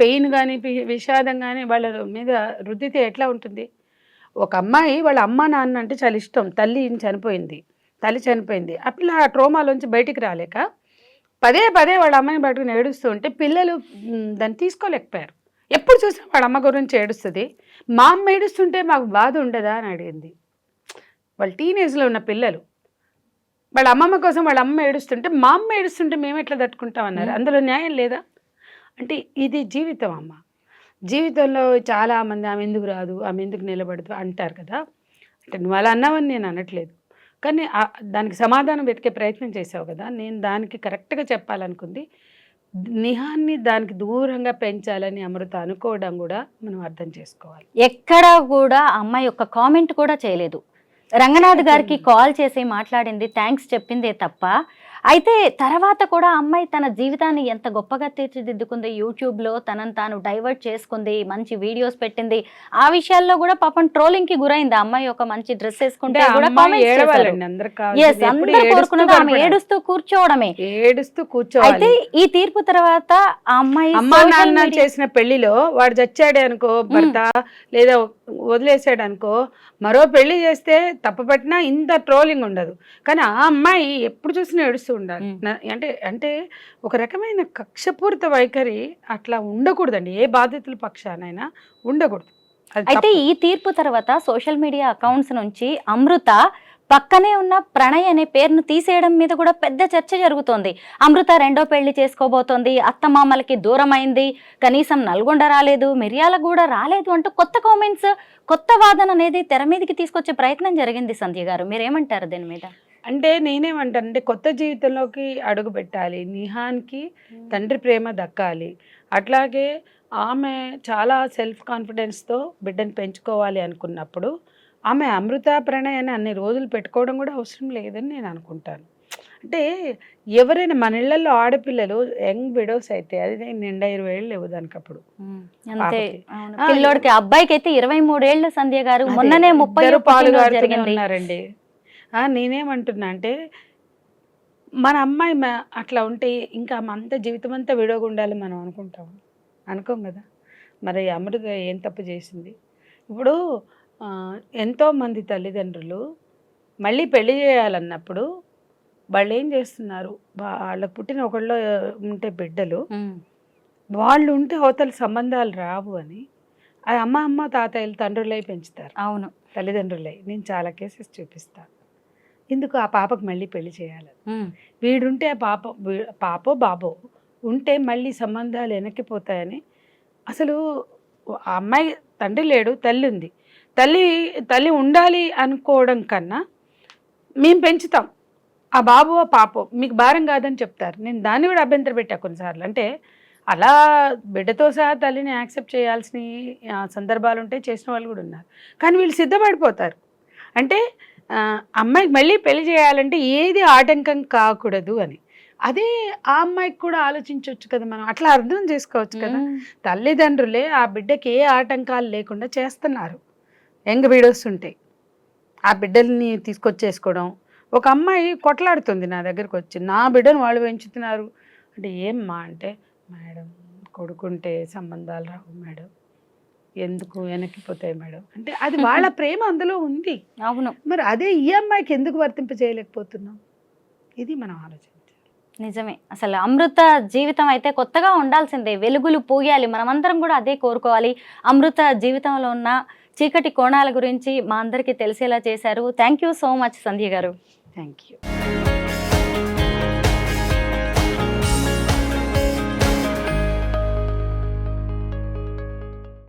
పెయిన్ కానీ విషాదం కానీ వాళ్ళ మీద రుద్దితే ఎట్లా ఉంటుంది? ఒక అమ్మాయి వాళ్ళ అమ్మ నాన్న అంటే చాలా ఇష్టం. తల్లి చనిపోయింది. ఆ పిల్ల ఆ ట్రోమాలోంచి బయటికి రాలేక పదే వాళ్ళ అమ్మాయిని పట్టుకుని ఏడుస్తూ ఉంటే పిల్లలు దాన్ని తీసుకోలేకపోయారు. ఎప్పుడు చూసినా వాళ్ళ అమ్మ గురించి ఏడుస్తుంది. మా అమ్మ ఏడుస్తుంటే మాకు బాధ ఉండదా అని అడిగింది. వాళ్ళు టీనేజ్లో ఉన్న పిల్లలు వాళ్ళ అమ్మమ్మ కోసం వాళ్ళ అమ్మ ఏడుస్తుంటే, మా అమ్మ ఏడుస్తుంటే మేము ఎట్లా తట్టుకుంటాం అన్నారు. అందులో న్యాయం లేదా? అంటే ఇది జీవితం అమ్మ. జీవితంలో చాలామంది ఆమె ఎందుకు రాదు, ఆమె ఎందుకు నిలబడదు అంటారు కదా. అంటే నువ్వు అలా అన్నావని నేను అనట్లేదు, కానీ దానికి సమాధానం వెతికే ప్రయత్నం చేసావు కదా. నేను దానికి కరెక్ట్గా చెప్పాలనుకుంది, నిహాన్ని దానికి దూరంగా పెంచాలని అమృత అనుకోవడం కూడా మనం అర్థం చేసుకోవాలి. ఎక్కడా కూడా అమ్మాయి యొక్క కామెంట్ కూడా చేయలేదు. రంగనాథ్ గారికి కాల్ చేసి మాట్లాడింది, థ్యాంక్స్ చెప్పిందే తప్ప. అయితే తర్వాత కూడా అమ్మాయి తన జీవితాన్ని ఎంత గొప్పగా తీర్చిదిద్దుకుంది. యూట్యూబ్లో తనను తాను డైవర్ట్ చేసుకుంది, మంచి వీడియోస్ పెట్టింది. ఆ విషయాల్లో కూడా పాపం ట్రోలింగ్ కి గురైంది. అమ్మాయి ఒక మంచి డ్రెస్ వేసుకుంటే కూడా అందరూ కోరుకున్నది ఆమె ఏడుస్తూ కూర్చోవడమే. అయితే ఈ తీర్పు తర్వాత ఆ అమ్మాయి అమ్మా నాన్న చేసిన పెళ్లిలో వాడు చచ్చాడే అనుకో భర్త, లేదా వదిలేసాడు అనుకో, మరో పెళ్లి చేస్తే తప్పపట్టినా ఇంత ట్రోలింగ్ ఉండదు. కానీ ఆ అమ్మాయి ఎప్పుడు చూసినా ఏడుస్తూ ఉండాలి. అంటే ఒక రకమైన కక్షపూరిత వైఖరి అట్లా ఉండకూడదండి. ఏ బాధితుల పక్షానైనా ఉండకూడదు. అయితే ఈ తీర్పు తర్వాత సోషల్ మీడియా అకౌంట్స్ నుంచి అమృత పక్కనే ఉన్న ప్రణయ్ అనే పేరును తీసేయడం మీద కూడా పెద్ద చర్చ జరుగుతోంది. అమృత రెండో పెళ్లి చేసుకోబోతోంది, అత్తమామలకి దూరం అయింది, కనీసం నల్గొండ రాలేదు, మిర్యాలగూడ రాలేదు అంటూ కొత్త కామెంట్స్, కొత్త వాదన అనేది తెర మీదకి తీసుకొచ్చే ప్రయత్నం జరిగింది. సంధ్య గారు, మీరేమంటారు దీని మీద? అంటే నేనేమంటానంటే, కొత్త జీవితంలోకి అడుగు పెట్టాలి, నిహాన్కి తండ్రి ప్రేమ దక్కాలి. అట్లాగే ఆమె చాలా సెల్ఫ్ కాన్ఫిడెన్స్తో బిడ్డను పెంచుకోవాలి అనుకున్నప్పుడు ఆమె అమృత ప్రణయ్ అని అన్ని రోజులు పెట్టుకోవడం కూడా అవసరం లేదని నేను అనుకుంటాను. అంటే ఎవరైనా మన ఇళ్లలో ఆడపిల్లలు యంగ్ విడోస్ అయితే, అది నిండా 20 ఏళ్ళు లేవు దానికి అప్పుడు. అంతే, పిల్లోడికి అబ్బాయికి అయితే 23 ఏళ్ళు. సంధ్య గారు, మొన్ననే 30 ఉన్నారండి. నేనేమంటున్నా అంటే, మన అమ్మాయి అట్లా ఉంటే ఇంకా అంత జీవితం అంతా విడోగా ఉండాలి మనం అనుకుంటాం, అనుకోం కదా. మరి అమృత ఏం తప్పు చేసింది? ఇప్పుడు ఎంతోమంది తల్లిదండ్రులు మళ్ళీ పెళ్లి చేయాలన్నప్పుడు వాళ్ళు ఏం చేస్తున్నారు, వాళ్ళకు పుట్టిన ఒకళ్ళు ఉంటే బిడ్డలు వాళ్ళు ఉంటే అవతల సంబంధాలు రావు అని అది అమ్మ తాతయ్యలు తండ్రులై పెంచుతారు. అవును, తల్లిదండ్రులై. నేను చాలా కేసెస్ చూపిస్తాను. ఎందుకు ఆ పాపకు మళ్ళీ పెళ్లి చేయాలి, వీడుంటే ఆ పాపో బాబో ఉంటే మళ్ళీ సంబంధాలు వెనక్కిపోతాయని. అసలు ఆ అమ్మాయి తండ్రి లేడు, తల్లి ఉంది. తల్లి ఉండాలి అనుకోవడం కన్నా మేము పెంచుతాం, ఆ బాబు ఆ పాపో మీకు భారం కాదని చెప్తారు. నేను దాన్ని కూడా అభ్యంతర పెట్టా కొన్నిసార్లు. అంటే అలా బిడ్డతో సహా తల్లిని యాక్సెప్ట్ చేయాల్సిన సందర్భాలు ఉంటాయి, చేసిన వాళ్ళు కూడా ఉన్నారు. కానీ వీళ్ళు సిద్ధపడిపోతారు. అంటే అమ్మాయికి మళ్ళీ పెళ్లి చేయాలంటే ఏది ఆటంకం కాకూడదు అని. అదే ఆ అమ్మాయికి కూడా ఆలోచించవచ్చు కదా, మనం అట్లా అర్థం చేసుకోవచ్చు కదా. తల్లిదండ్రులే ఆ బిడ్డకి ఏ ఆటంకాలు లేకుండా చేస్తున్నారు. యంగ్ వీడియోస్ ఉంటాయి, ఆ బిడ్డల్ని తీసుకొచ్చేసుకోవడం. ఒక అమ్మాయి కొట్లాడుతుంది నా దగ్గరకు వచ్చి, నా బిడ్డను వాళ్ళు పెంచుతున్నారు అంటే. ఏమ్మా అంటే, మేడం కొడుకుంటే సంబంధాలు రావు మేడం, ఎందుకు వెనక్కిపోతాయి మేడం అంటే. అది వాళ్ళ ప్రేమ అందులో ఉంది. అవును, మరి అదే ఈ అమ్మాయికి ఎందుకు వర్తింప చేయలేకపోతున్నాం, ఇది మనం ఆలోచించాలి. నిజమే. అసలు అమృత జీవితం అయితే కొత్తగా ఉండాల్సిందే, వెలుగులు పూయాలి. మనమందరం కూడా అదే కోరుకోవాలి. అమృత జీవితంలో ఉన్న చీకటి కోణాల గురించి మా అందరికీ తెలిసేలా చేశారు. థ్యాంక్ యూ సో మచ్ సంధ్య గారు. Thank you.